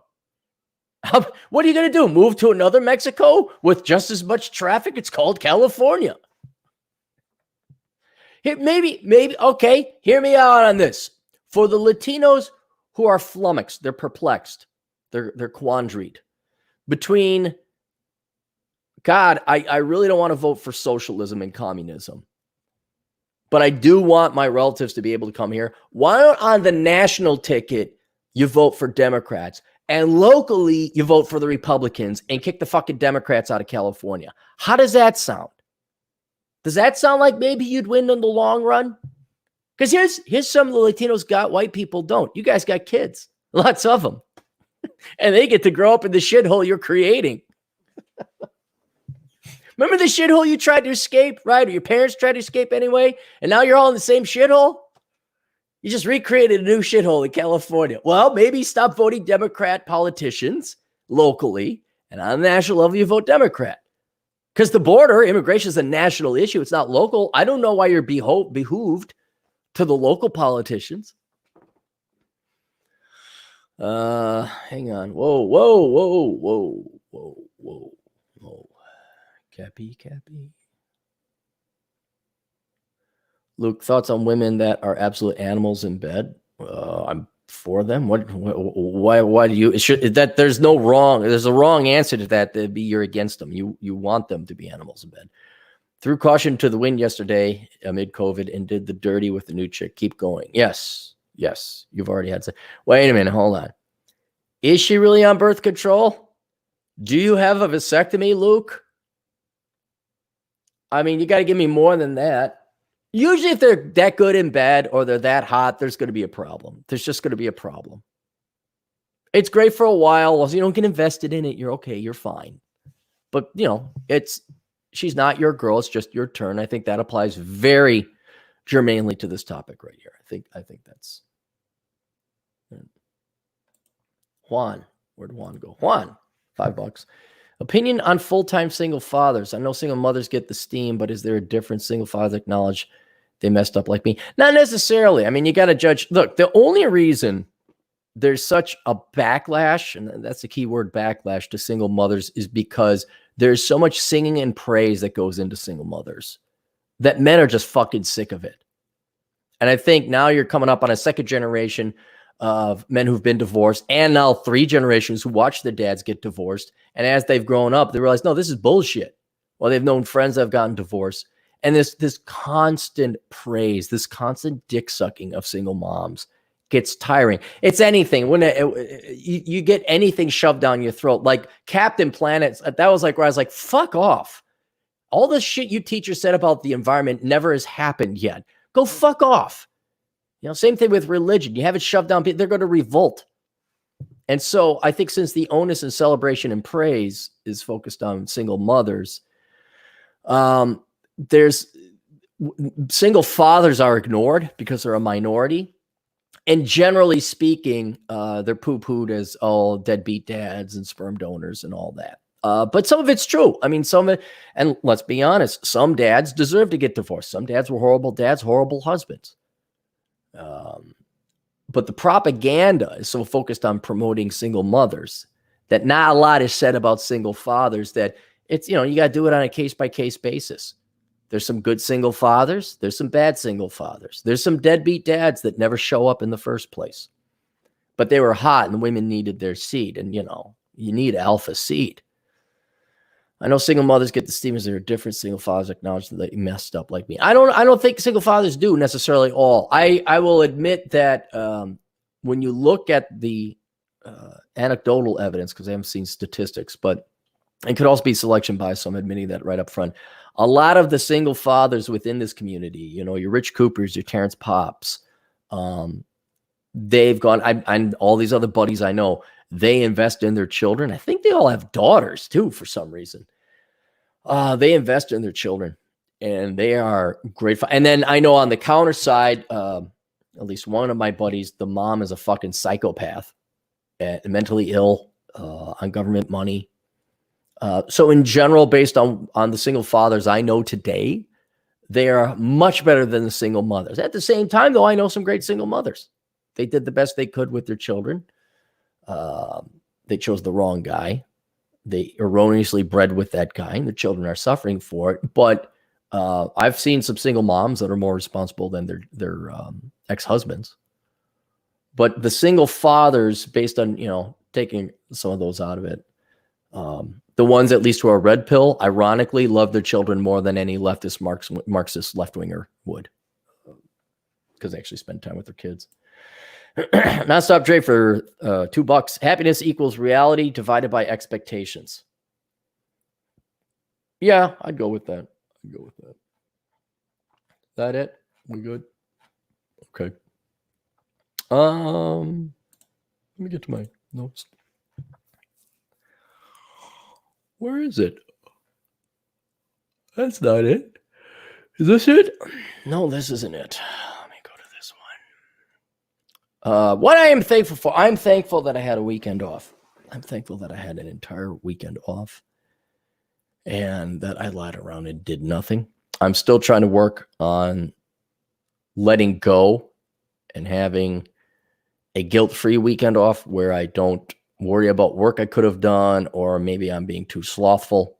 What are you going to do? Move to another Mexico with just as much traffic? It's called California. Maybe, okay, hear me out on this. For the Latinos who are flummoxed, they're perplexed, they're quandaried between, God, I really don't want to vote for socialism and communism, but I do want my relatives to be able to come here. Why don't on the national ticket you vote for Democrats and locally you vote for the Republicans and kick the fucking Democrats out of California? How does that sound? Does that sound like maybe you'd win in the long run? Because here's some of the Latinos got, white people don't. You guys got kids, lots of them, and they get to grow up in the shithole you're creating. Remember the shithole you tried to escape, right? Or your parents tried to escape anyway, and now you're all in the same shithole? You just recreated a new shithole in California. Well, maybe stop voting Democrat politicians locally, and on the national level, you vote Democrat. Because the border, immigration is a national issue. It's not local. I don't know why you're behooved to the local politicians. Hang on. Whoa. Cappy. Luke, thoughts on women that are absolute animals in bed? I'm for them. Why do you, there's no wrong, there's a wrong answer to that. That'd be you're against them. You want them to be animals in bed. Threw caution to the wind yesterday amid COVID and did the dirty with the new chick. Keep going. Yes. You've already had to. Wait a minute. Hold on. Is she really on birth control? Do you have a vasectomy, Luke? I mean, you got to give me more than that. Usually if they're that good in bed or they're that hot, there's going to be a problem. There's just going to be a problem. It's great for a while. Once you don't get invested in it, you're okay. You're fine. But, she's not your girl. It's just your turn. I think that applies very germanely to this topic right here. I think that's Juan. Where'd Juan go? Juan, $5. Opinion on full-time single fathers. I know single mothers get the steam, but is there a difference? Single fathers acknowledge they messed up like me? Not necessarily. I mean, you got to judge. Look, the only reason there's such a backlash, and that's the key word, backlash, to single mothers is because there's so much singing and praise that goes into single mothers that men are just fucking sick of it. And I think now you're coming up on a second generation of men who've been divorced, and now 3 generations who watch their dads get divorced. And as they've grown up, they realize, no, this is bullshit. Well, they've known friends that have gotten divorced. And this constant praise, this constant dick sucking of single moms gets tiring. It's anything. When you get anything shoved down your throat, like Captain Planet, that was like where I was like, fuck off. All the shit you teachers said about the environment never has happened yet. Go fuck off. Same thing with religion. You have it shoved down, they're going to revolt. And so I think since the onus and celebration and praise is focused on single mothers, there's single fathers are ignored because they're a minority. And generally speaking, they're poo-pooed as all deadbeat dads and sperm donors and all that. But some of it's true. I mean, and let's be honest, some dads deserve to get divorced. Some dads were horrible dads, horrible husbands. But the propaganda is so focused on promoting single mothers that not a lot is said about single fathers, that it's, you got to do it on a case-by-case basis. There's some good single fathers. There's some bad single fathers. There's some deadbeat dads that never show up in the first place. But they were hot and the women needed their seed. And, you need alpha seed. I know single mothers get the steam as there are different single fathers acknowledge that they messed up like me. I don't think single fathers do necessarily all. I will admit that when you look at the anecdotal evidence, because I haven't seen statistics, but it could also be selection bias, so I'm admitting that right up front. A lot of the single fathers within this community, your Rich Coopers, your Terrence Pops, they've gone, and all these other buddies I know, they invest in their children. I think they all have daughters too, for some reason. They invest in their children, and they are grateful. And then I know on the counter side, at least one of my buddies, the mom is a fucking psychopath, and mentally ill, on government money. So in general, based on the single fathers I know today, they are much better than the single mothers. At the same time, though, I know some great single mothers. They did the best they could with their children. They chose the wrong guy. They erroneously bred with that guy, and the children are suffering for it. But I've seen some single moms that are more responsible than their ex-husbands. But the single fathers, based on, taking some of those out of it, the ones at least who are red pill, ironically, love their children more than any leftist Marxist left-winger would, because they actually spend time with their kids. Nonstop Dre for $2. Happiness equals reality divided by expectations. Yeah, I'd go with that. That it? We good? Okay. Let me get to my notes. Where is it? That's not it. Is this it? No, this isn't it. Let me go to this one. What I am thankful for, I'm thankful that I had a weekend off. I'm thankful that I had an entire weekend off and that I lied around and did nothing. I'm still trying to work on letting go and having a guilt-free weekend off where I don't worry about work I could have done, or maybe I'm being too slothful.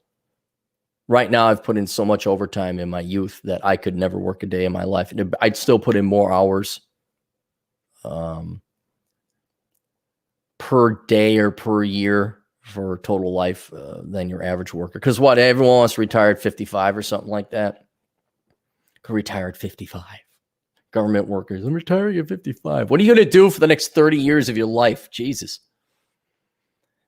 Right now, I've put in so much overtime in my youth that I could never work a day in my life. I'd still put in more hours per day or per year for total life than your average worker. Because what, everyone wants to retire at 55 or something like that. Could retire at 55. Government workers, I'm retiring at 55. What are you going to do for the next 30 years of your life? Jesus.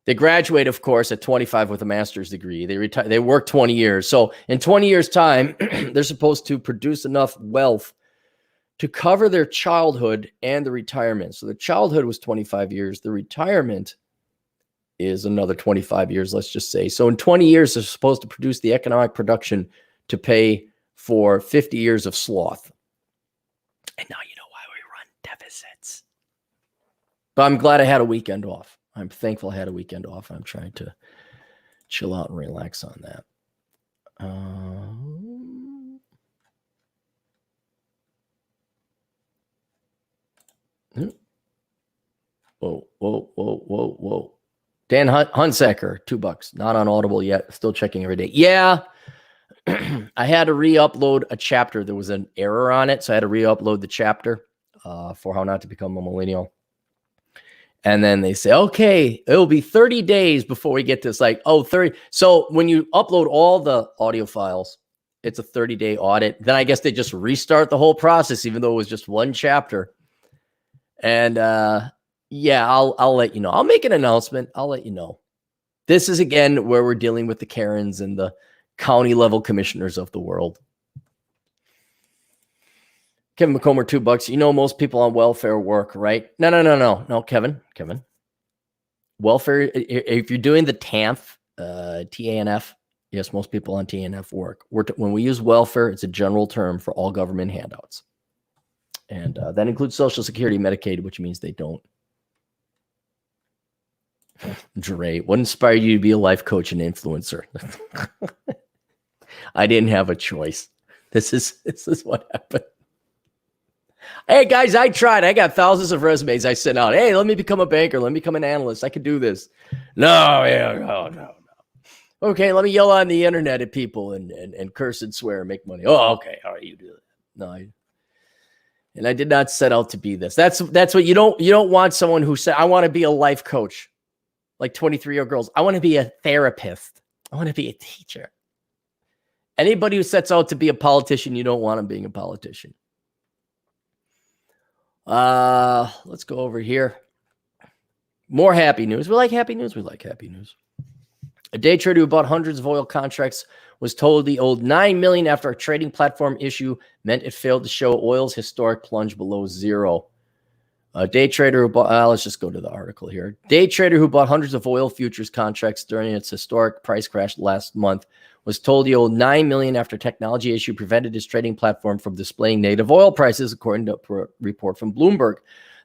They graduate, of course, at 25 with a master's degree. They work 20 years. So in 20 years' time, they're supposed to produce enough wealth to cover their childhood and the retirement. So the childhood was 25 years. The retirement is another 25 years, let's just say. So in 20 years, they're supposed to produce the economic production to pay for 50 years of sloth. And now you know why we run deficits. But I'm glad I had a weekend off. I'm thankful I had a weekend off. I'm trying to chill out and relax on that. Whoa. Dan Hunsaker, $2. Not on Audible yet. Still checking every day. Yeah. I had to re-upload a chapter. There was an error on it, so I had to re-upload the chapter for How Not to Become a Millennial. And then they say, okay, it'll be 30 days before we get this. Like, 30. So when you upload all the audio files, it's a 30-day audit. Then I guess they just restart the whole process, even though it was just one chapter. And yeah, I'll let you know. I'll make an announcement. I'll let you know. This is, again, where we're dealing with the Karens and the county level commissioners of the world. Kevin McComber, $2. You know, most people on welfare work, right? No, Kevin. Welfare, if you're doing the TANF, TANF, yes, most people on TANF work. When we use welfare, it's a general term for all government handouts. And that includes Social Security, Medicaid, which means they don't. Dre, what inspired you to be a life coach and influencer? I didn't have a choice. This is what happened. Hey, guys, I tried. I got thousands of resumes I sent out. Hey, let me become a banker. Let me become an analyst. I could do this. No. Okay, let me yell on the internet at people and curse and swear and make money. Oh, okay. All right, you do it. No, and I did not set out to be this. That's what you don't want someone who said, I want to be a life coach, like 23-year-old girls. I want to be a therapist. I want to be a teacher. Anybody who sets out to be a politician, you don't want them being a politician. Let's go over here. More happy news. We like happy news. A day trader who bought hundreds of oil contracts was told he owed $9 million after a trading platform issue meant it failed to show oil's historic plunge below zero. A day trader who bought, let's just go to the article here. Day trader who bought hundreds of oil futures contracts during its historic price crash last month was told he owed $9 million after a technology issue prevented his trading platform from displaying negative oil prices, according to a report from Bloomberg.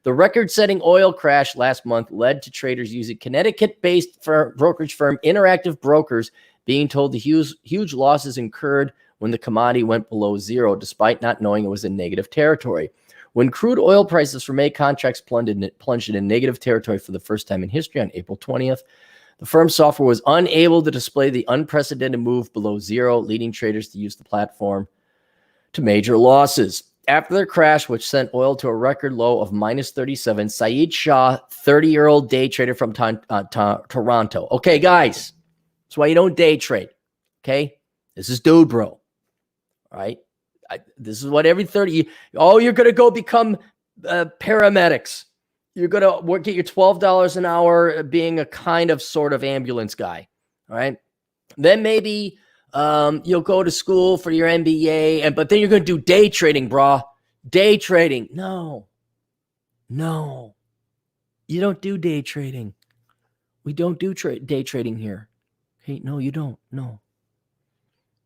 The record-setting oil crash last month led to traders using Connecticut-based brokerage firm Interactive Brokers being told the huge losses incurred when the commodity went below zero, despite not knowing it was in negative territory. When crude oil prices for May contracts plunged into negative territory for the first time in history on April 20th, the firm's software was unable to display the unprecedented move below zero, leading traders to use the platform to major losses. After the crash, which sent oil to a record low of minus 37, Saeed Shah, 30-year-old day trader from Toronto. Okay, guys, that's why you don't day trade. Okay, this is dude, bro. All right, this is what every 30. You're gonna go become paramedics. You're gonna get your $12 an hour being a kind of sort of ambulance guy. All right, then maybe you'll go to school for your MBA, but then you're gonna do day trading, brah. Day trading. No, you don't do day trading. We don't do day trading here. Hey, no, you don't. No,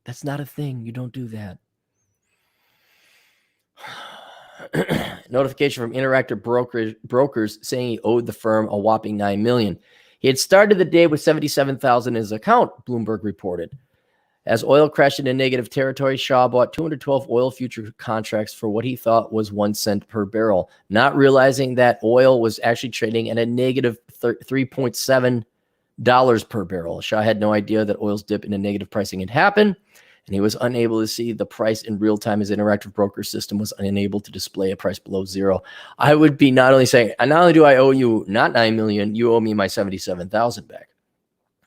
that's not a thing. You don't do that. Notification from Interactive Brokers saying he owed the firm a whopping $9 million. He had started the day with $77,000 in his account, Bloomberg reported. As oil crashed into negative territory, Shah bought 212 oil future contracts for what he thought was 1 cent per barrel, not realizing that oil was actually trading at a negative $3.7 per barrel. Shah had no idea that oil's dip into negative pricing had happened, and he was unable to see the price in real time. His Interactive Broker system was unable to display a price below zero. I would be not only saying, not only do I owe you not $9 million, you owe me my $77,000 back.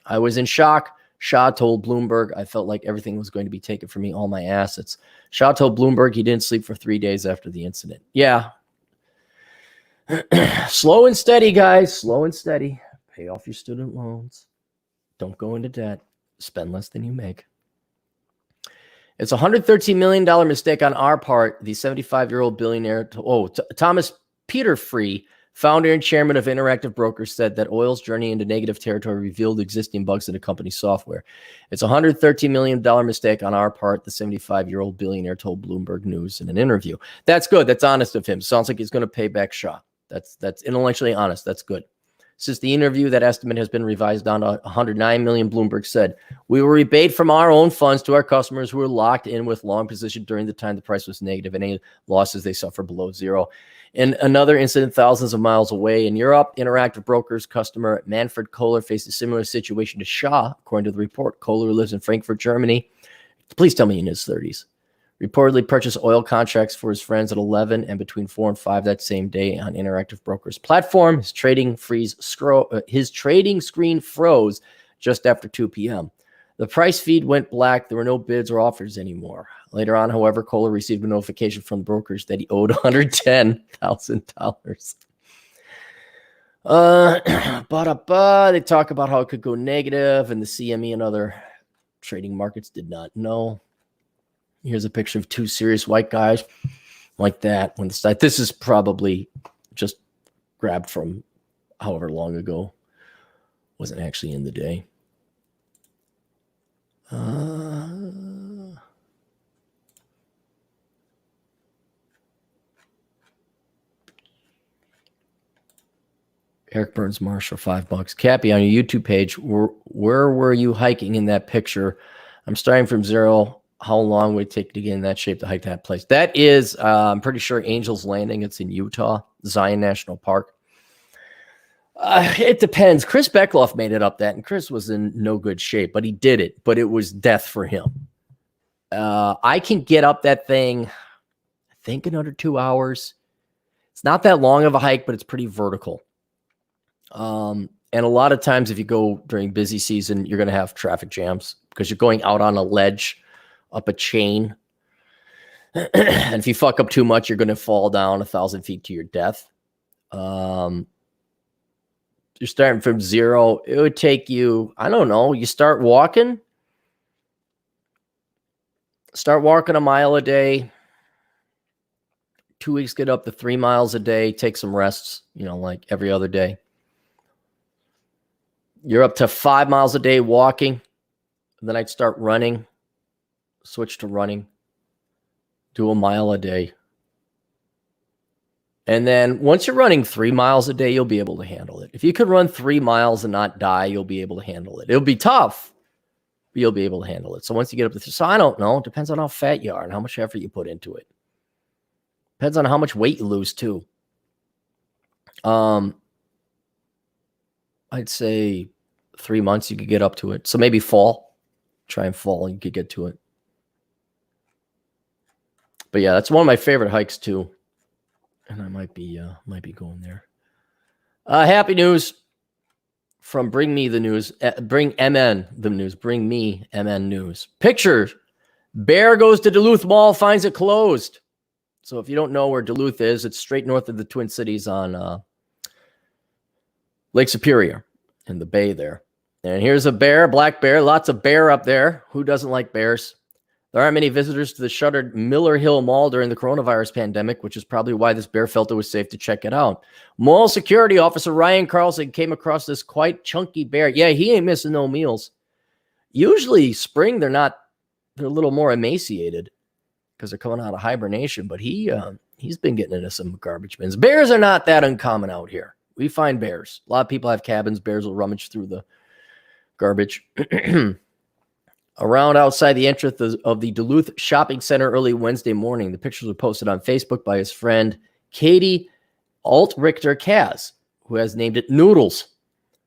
I was in shock. Shah told Bloomberg, I felt like everything was going to be taken from me, all my assets. Shah told Bloomberg he didn't sleep for 3 days after the incident. Yeah. Slow and steady, guys. Slow and steady. Pay off your student loans. Don't go into debt. Spend less than you make. It's a $113 million mistake on our part. The 75-year-old billionaire, Thomas Peterfree, founder and chairman of Interactive Brokers, said that oil's journey into negative territory revealed existing bugs in the company's software. It's a $113 million mistake on our part, the 75-year-old billionaire told Bloomberg News in an interview. That's good. That's honest of him. Sounds like he's going to pay back Shah. That's intellectually honest. That's good. Since the interview, that estimate has been revised down to $109 million, Bloomberg said. We will rebate from our own funds to our customers who were locked in with long positions during the time the price was negative, and any losses they suffer below zero. In another incident thousands of miles away in Europe, Interactive Brokers customer Manfred Kohler faced a similar situation to Shah, according to the report. Kohler lives in Frankfurt, Germany. Please tell me in his 30s. Reportedly purchased oil contracts for his friends at 11 and between 4 and 5 that same day on Interactive Brokers platform. His trading screen froze just after 2 p.m. The price feed went black. There were no bids or offers anymore. Later on, however, Kohler received a notification from the brokers that he owed $110,000. They talk about how it could go negative, and the CME and other trading markets did not know. Here's a picture of 2 serious white guys like that. This is probably just grabbed from however long ago. Wasn't actually in the day. Eric Burns Marsh for $5. Cappy, on your YouTube page, where were you hiking in that picture? I'm starting from zero. How long would it take to get in that shape to hike that place? That is, I'm pretty sure Angel's Landing. It's in Utah, Zion National Park. It depends. Chris Beckloff made it up that, and Chris was in no good shape, but he did it. But it was death for him. I can get up that thing, I think, in under 2 hours. It's not that long of a hike, but it's pretty vertical. And a lot of times, if you go during busy season, you're going to have traffic jams because you're going out on a ledge up a chain. And if you fuck up too much, you're going to fall down 1,000 feet to your death. You're starting from zero. It would take you, I don't know, you start walking a mile a day. 2 weeks, get up to 3 miles a day, take some rests, like every other day. You're up to 5 miles a day walking. And then I'd start running, switch to running, do a mile a day. And then once you're running 3 miles a day, you'll be able to handle it. If you could run 3 miles and not die, you'll be able to handle it. It'll be tough, but you'll be able to handle it. So once you get up to, so I don't know. It depends on how fat you are and how much effort you put into it. Depends on how much weight you lose too. I'd say 3 months you could get up to it. So maybe fall. Try and fall and you could get to it. But yeah, that's one of my favorite hikes too. And I might be going there. Happy news from Bring Me the News. Bring MN the news. Bring Me MN News. Picture: bear goes to Duluth Mall, finds it closed. So if you don't know where Duluth is, it's straight north of the Twin Cities on Lake Superior in the bay there. And here's a bear, black bear, lots of bear up there. Who doesn't like bears? There aren't many visitors to the shuttered Miller Hill Mall during the coronavirus pandemic, which is probably why this bear felt it was safe to check it out. Mall security officer Ryan Carlson came across this quite chunky bear. Yeah, he ain't missing no meals. Usually spring, they're a little more emaciated because they're coming out of hibernation, but he's been getting into some garbage bins. Bears are not that uncommon out here. We find bears. A lot of people have cabins. Bears will rummage through the garbage. Around outside the entrance of the Duluth Shopping Center early Wednesday morning. The pictures were posted on Facebook by his friend Katie Altrichter-Kaz, who has named it Noodles.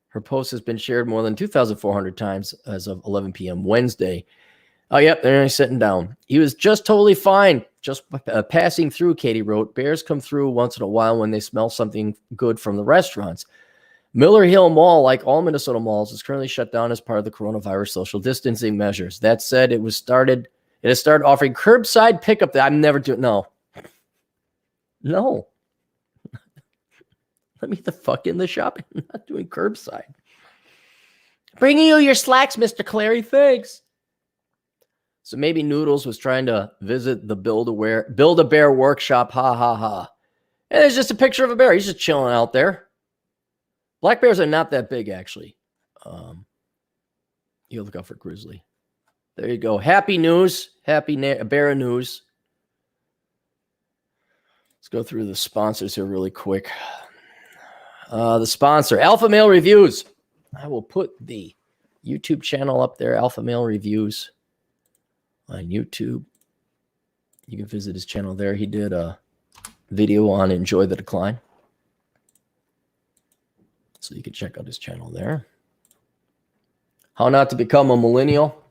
Her post has been shared more than 2,400 times as of 11 p.m. Wednesday. Oh, yep, there he's sitting down. He was just totally fine, just passing through, Katie wrote. Bears come through once in a while when they smell something good from the restaurants. Miller Hill Mall, like all Minnesota malls, is currently shut down as part of the coronavirus social distancing measures. That said, it has started offering curbside pickup. I'm never doing. No. Let me the fuck in the shop. I'm not doing curbside. Bringing you your slacks, Mr. Clary. Thanks. So maybe Noodles was trying to visit the Build-A-Bear workshop. Ha ha ha. And there's just a picture of a bear. He's just chilling out there. Black bears are not that big, actually. You look out for grizzly. There you go. Happy news. Happy bear news. Let's go through the sponsors here really quick. The sponsor, Alpha Male Reviews. I will put the YouTube channel up there, Alpha Male Reviews, on YouTube. You can visit his channel there. He did a video on Enjoy the Decline. So you can check out his channel there. How Not to Become a Millennial.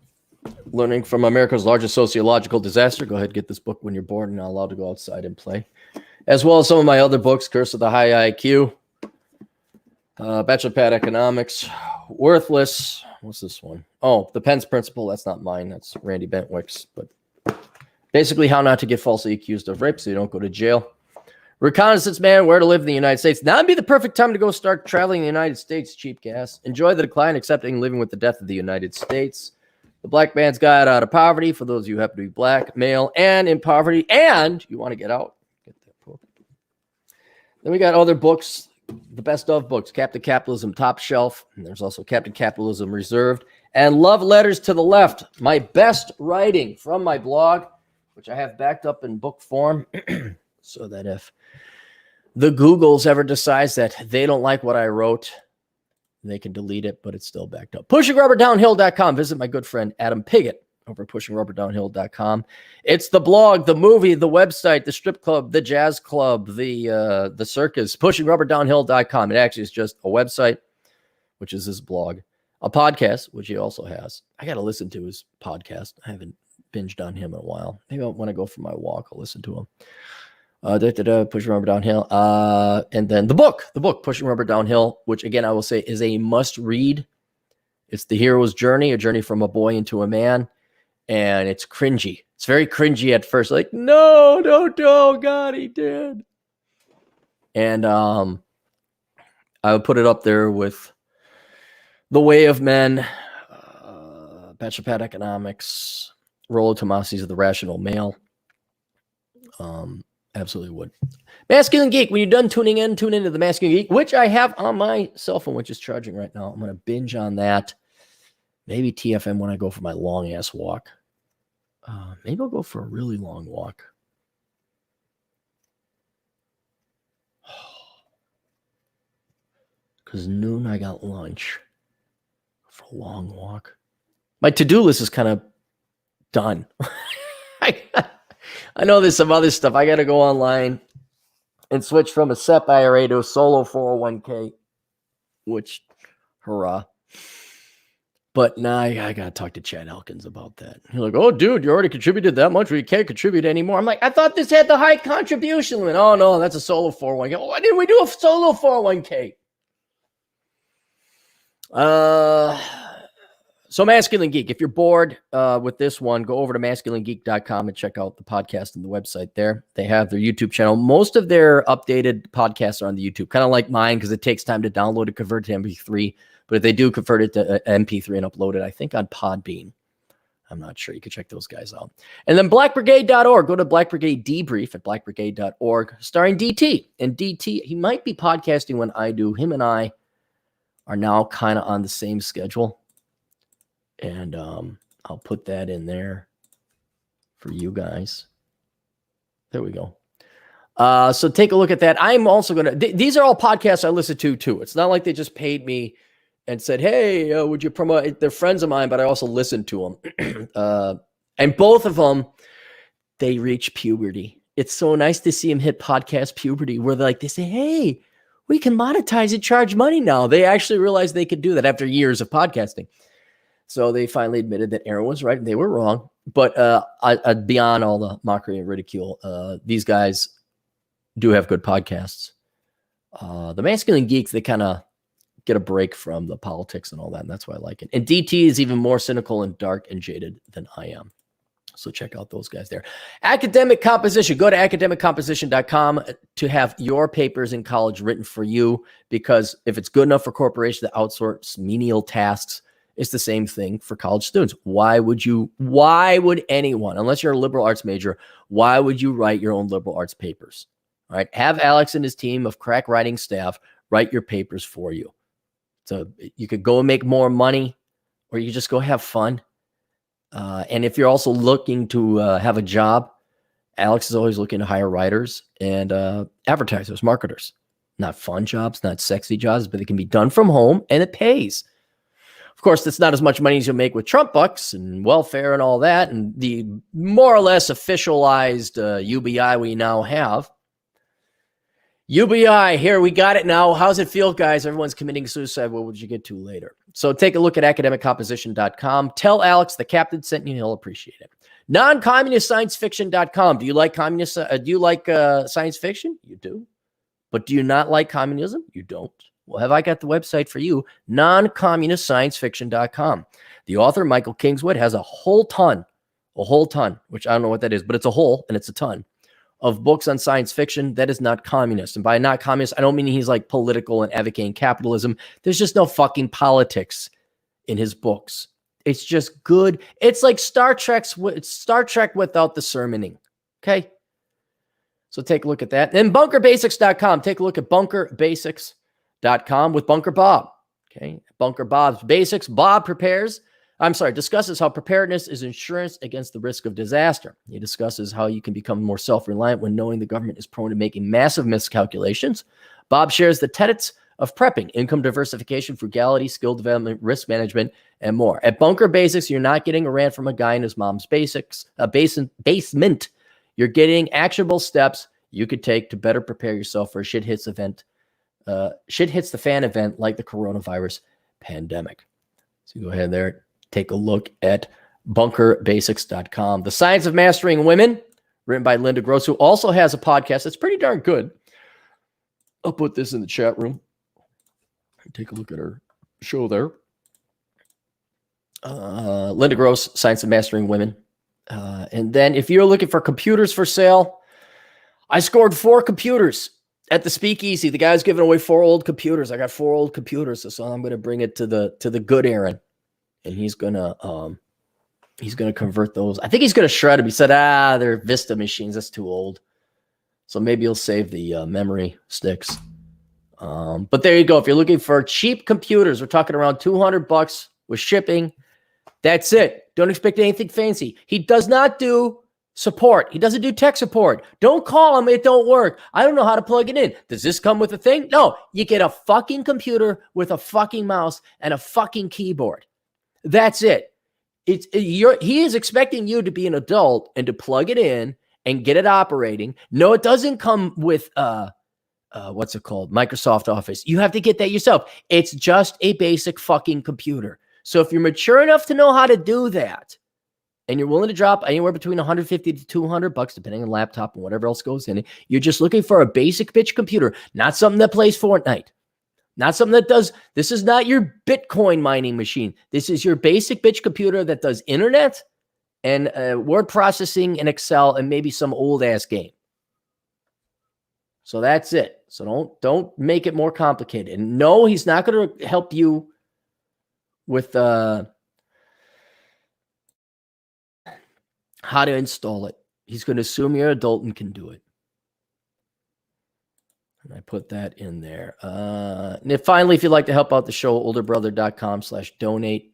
Learning from America's Largest Sociological Disaster. Go ahead and get this book when you're bored and not allowed to go outside and play. As well as some of my other books. Curse of the High IQ. Bachelor Pad Economics. Worthless. What's this one? Oh, The Pence Principle. That's not mine. That's Randy Bentwick's. But basically how not to get falsely accused of rape so you don't go to jail. Reconnaissance Man, Where to Live in the United States. Now would be the perfect time to go start traveling in the United States, cheap gas. Enjoy the Decline, Accepting Living with the Death of the United States. The Black Man's Guide Out of Poverty, for those of you who happen to be black, male, and in poverty, and you want to get out. Get that book. Then we got other books, the best of books, Captain Capitalism Top Shelf, and there's also Captain Capitalism Reserved, and Love Letters to the Left, my best writing from my blog, which I have backed up in book form, so that if the Googles ever decides that they don't like what I wrote, they can delete it, but it's still backed up. PushingRubberDownhill.com. Visit my good friend Adam Piggott over at PushingRubberDownhill.com. It's the blog, the movie, the website, the strip club, the jazz club, the circus. PushingRubberDownhill.com. It actually is just a website, which is his blog, a podcast, which he also has. I got to listen to his podcast. I haven't binged on him in a while. Maybe when I go for my walk, I'll listen to him. Pushing Rubber Downhill. And then the book, Pushing Rubber Downhill, which again, I will say is a must read. It's the hero's journey, a journey from a boy into a man. And it's cringy. It's very cringy at first. Like, no, God, he did. And I would put it up there with The Way of Men, Bachelor Pad Economics, Rollo Tomasi's The Rational Male. Absolutely would. Masculine Geek. When you're done tuning in, tune into the Masculine Geek, which I have on my cell phone, which is charging right now. I'm going to binge on that. Maybe TFM when I go for my long ass walk. Maybe I'll go for a really long walk. because noon I got lunch for a long walk. My to-do list is kind of done. I know there's some other stuff. I got to go online and switch from a SEP IRA to a solo 401k, which, hurrah. But now I got to talk to Chad Elkins about that. He's like, oh, dude, you already contributed that much. We can't contribute anymore. I'm like, I thought this had the high contribution limit. Oh, no, that's a solo 401k. Why didn't we do a solo 401k? So Masculine Geek, if you're bored with this one, go over to masculinegeek.com and check out the podcast and the website there. They have their YouTube channel. Most of their updated podcasts are on the YouTube, kind of like mine, because it takes time to download and convert to MP3. But if they do convert it to MP3 and upload it, I think on Podbean. I'm not sure. You can check those guys out. And then blackbrigade.org. Go to Black Brigade Debrief at blackbrigade.org, starring DT. And DT, he might be podcasting when I do. Him and I are now kind of on the same schedule. And I'll put that in there for you guys. There we go. So take a look at that. I'm also going to, these are all podcasts I listen to too. It's not like they just paid me and said, hey, would you promote? They're friends of mine, but I also listen to them. And both of them, they reach puberty. It's so nice to see them hit podcast puberty where they say, hey, we can monetize and charge money now. They actually realized they could do that after years of podcasting. So they finally admitted that Aaron was right and they were wrong. But beyond all the mockery and ridicule, these guys do have good podcasts. The Masculine Geeks, they kind of get a break from the politics and all that, and that's why I like it. And DT is even more cynical and dark and jaded than I am. So check out those guys there. Academic composition. Go to academiccomposition.com to have your papers in college written for you, because if it's good enough for corporations to outsource menial tasks, it's the same thing for college students. Why would anyone, unless you're a liberal arts major, why would you write your own liberal arts papers? All right. Have Alex and his team of crack writing staff write your papers for you. So you could go and make more money, or you just go have fun. And if you're also looking to have a job, Alex is always looking to hire writers and advertisers, marketers. Not fun jobs, not sexy jobs, but they can be done from home and it pays. Of course, that's not as much money as you'll make with Trump bucks and welfare and all that, and the more or less officialized UBI we now have. UBI, here, we got it now. How's it feel, guys? Everyone's committing suicide. What would you get to later? So take a look at academiccomposition.com. Tell Alex the captain sent you. He'll appreciate it. Non-communist science-fiction.com. Do you like communist? Do you like science fiction? You do. But do you not like communism? You don't. Well, have I got the website for you? Non-communist science-fiction.com. The author, Michael Kingswood, has a whole ton, which I don't know what that is, but it's a whole and it's a ton of books on science fiction that is not communist. And by not communist, I don't mean he's like political and advocating capitalism. There's just no fucking politics in his books. It's just good. It's like Star Trek without the sermoning. Okay. So take a look at that. And bunkerbasics.com. Take a look at bunkerbasics.com with Bunker Bob. Okay. Bunker Bob's Basics. Bob discusses how preparedness is insurance against the risk of disaster. He discusses how you can become more self-reliant when knowing the government is prone to making massive miscalculations. Bob shares the tenets of prepping, income diversification, frugality, skill development, risk management, and more. At Bunker Basics, you're not getting a rant from a guy in his mom's basement. You're getting actionable steps you could take to better prepare yourself for a shit hits the fan event like the coronavirus pandemic. So go ahead there. Take a look at bunkerbasics.com. The Science of Mastering Women, written by Linda Gross, who also has a podcast that's pretty darn good. I'll put this in the chat room. Take a look at her show there. Linda Gross, Science of Mastering Women. And then if you're looking for computers for sale, I scored 4 computers at the Speakeasy. The guy's giving away 4 old computers. I got 4 old computers, so I'm going to bring it to the good Aaron. And he's gonna convert those. I think he's gonna shred them. He said, they're Vista machines. That's too old. So maybe he'll save the memory sticks. But there you go. If you're looking for cheap computers, we're talking around $200 with shipping. That's it. Don't expect anything fancy. He does not do Support. He doesn't do tech support. Don't call him. It don't work. I don't know how to plug it in. Does this come with a thing? No, you get a fucking computer with a fucking mouse and a fucking keyboard. That's it. He is expecting you to be an adult and to plug it in and get it operating. No, it doesn't come with what's it called? Microsoft Office. You have to get that yourself. It's just a basic fucking computer. So if you're mature enough to know how to do that, and you're willing to drop anywhere between 150 to 200 bucks, depending on laptop and whatever else goes in it, you're just looking for a basic bitch computer, not something that plays Fortnite, not something that does, this is not your Bitcoin mining machine. This is your basic bitch computer that does internet and word processing and Excel and maybe some old ass game. So that's it. So don't make it more complicated. And no, he's not going to help you with how to install it. He's going to assume you're an adult and can do it. And I put that in there. And then finally, if you'd like to help out the show, olderbrother.com/donate,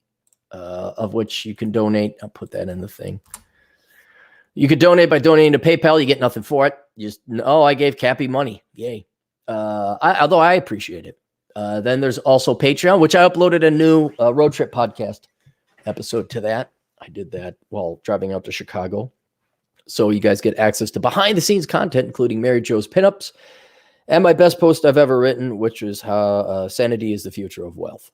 of which you can donate. I'll put that in the thing. You could donate by donating to PayPal. You get nothing for it. I gave Cappy money. Yay. Although I appreciate it. Then there's also Patreon, which I uploaded a new road trip podcast episode to that. I did that while driving out to Chicago. So you guys get access to behind the scenes content, including Mary Jo's pinups and my best post I've ever written, which is how sanity is the future of wealth.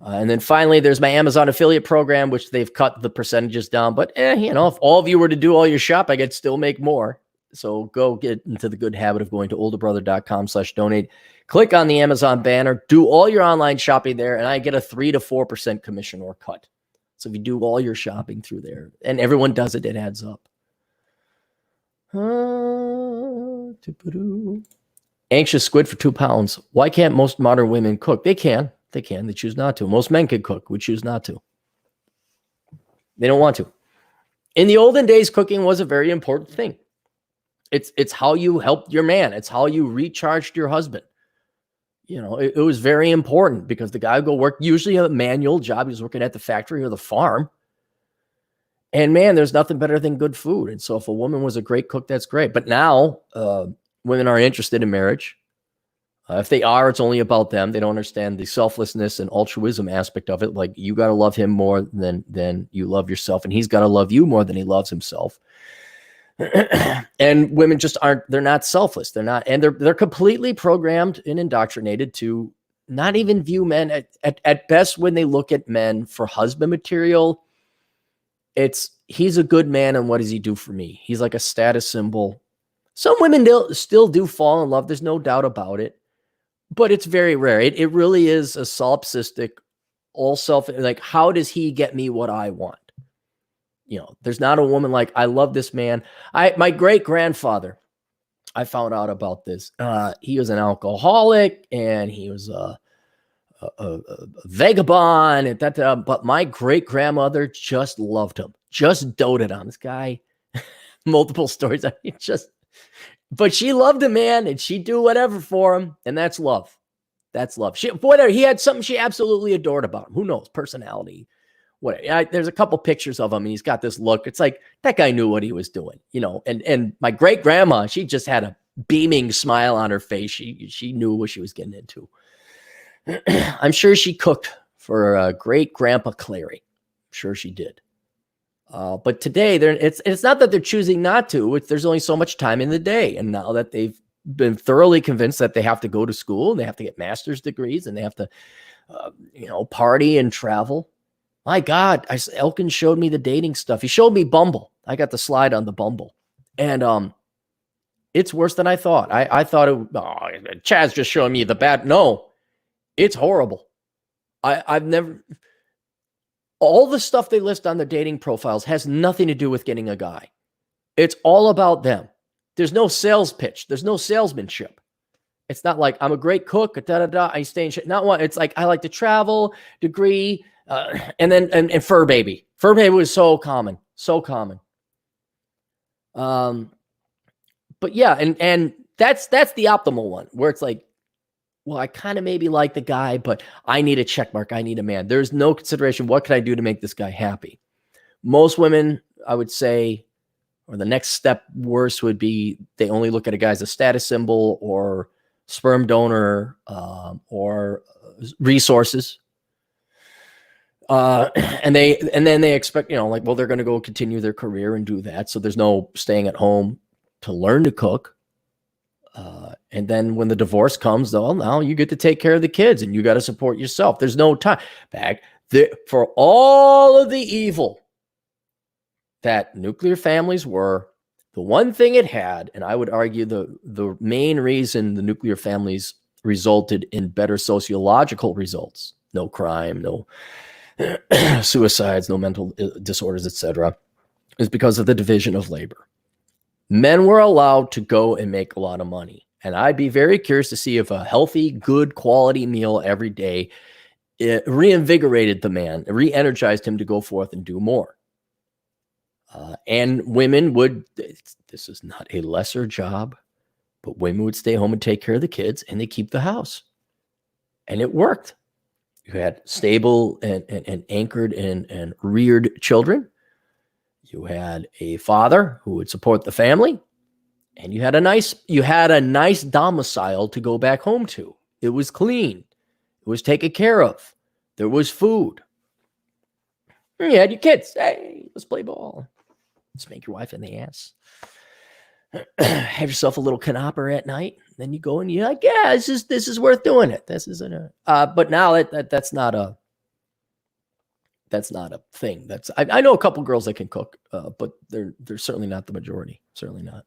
And then finally, there's my Amazon affiliate program, which they've cut the percentages down. But, if all of you were to do all your shopping, I'd still make more. So go get into the good habit of going to olderbrother.com/donate. Click on the Amazon banner, do all your online shopping there, and I get a 3 to 4% commission or cut. So if you do all your shopping through there, and everyone does it, it adds up. Anxious squid for 2 pounds. Why can't most modern women cook? They can. They can. They choose not to. Most men can cook. We choose not to. They don't want to. In the olden days, cooking was a very important thing. It's how you helped your man. It's how you recharged your husband. It was very important because the guy would go work, usually a manual job. He was working at the factory or the farm. And man, there's nothing better than good food. And so if a woman was a great cook, that's great. But now women are interested in marriage. If they are, it's only about them. They don't understand the selflessness and altruism aspect of it. Like, you got to love him more than you love yourself. And he's got to love you more than he loves himself. And women just they're not selfless. They're not, and they're completely programmed and indoctrinated to not even view men at best. When they look at men for husband material, he's a good man. And what does he do for me? He's like a status symbol. Some women still do fall in love. There's no doubt about it, but it's very rare. It really is a solipsistic, all self, like, how does he get me what I want? There's not a woman like, I love this man. My great grandfather, I found out about this. He was an alcoholic and he was a vagabond and that. But my great grandmother just loved him, just doted on this guy. Multiple stories. But she loved him, man, and she'd do whatever for him, and that's love. That's love. He had something she absolutely adored about him. Who knows? Personality. There's a couple pictures of him, and he's got this look. It's like that guy knew what he was doing, And my great grandma, she just had a beaming smile on her face. She knew what she was getting into. I'm sure she cooked for great grandpa Clary. I'm sure she did. But today, it's not that they're choosing not to. There's only so much time in the day, and now that they've been thoroughly convinced that they have to go to school, and they have to get master's degrees, and they have to, party and travel. My God, Elkin showed me the dating stuff. He showed me Bumble. I got the slide on the Bumble. And it's worse than I thought. I thought Chad's just showing me the bad. No, it's horrible. I've never... All the stuff they list on their dating profiles has nothing to do with getting a guy. It's all about them. There's no sales pitch. There's no salesmanship. It's not like, I'm a great cook, I stay in shit. Not one. It's like, I like to travel, degree, and fur baby. Fur baby was so common. But yeah, and that's the optimal one, where it's like, well, I kind of maybe like the guy, but I need a check mark. I need a man. There's no consideration. What can I do to make this guy happy? Most women, I would say, Or the next step worse would be they only look at a guy as a status symbol or sperm donor or resources. And then they expect, like, well, they're going to go continue their career and do that. So there's no staying at home to learn to cook. And then when the divorce comes, though, now you get to take care of the kids and you got to support yourself. There's no time back for all of the evil that nuclear families were. The one thing it had, and I would argue the main reason the nuclear families resulted in better sociological results, no crime, no suicides, no mental disorders, etc., is because of the division of labor. Men were allowed to go and make a lot of money. And I'd be very curious to see if a healthy, good quality meal every day reinvigorated the man, re-energized him to go forth and do more. And women would, this is not a lesser job, but women would stay home and take care of the kids and they keep the house. And it worked. You had stable and anchored and reared children. You had a father who would support the family, and you had a nice domicile to go back home to. It was clean. It was taken care of. There was food. You had your kids. Hey, let's play ball. Spank your wife in the ass. Have yourself a little canopper at night. Then you go and you're like, yeah, this is worth doing it. This isn't but now that's not a thing. I know a couple girls that can cook, but they're certainly not the majority. Certainly not.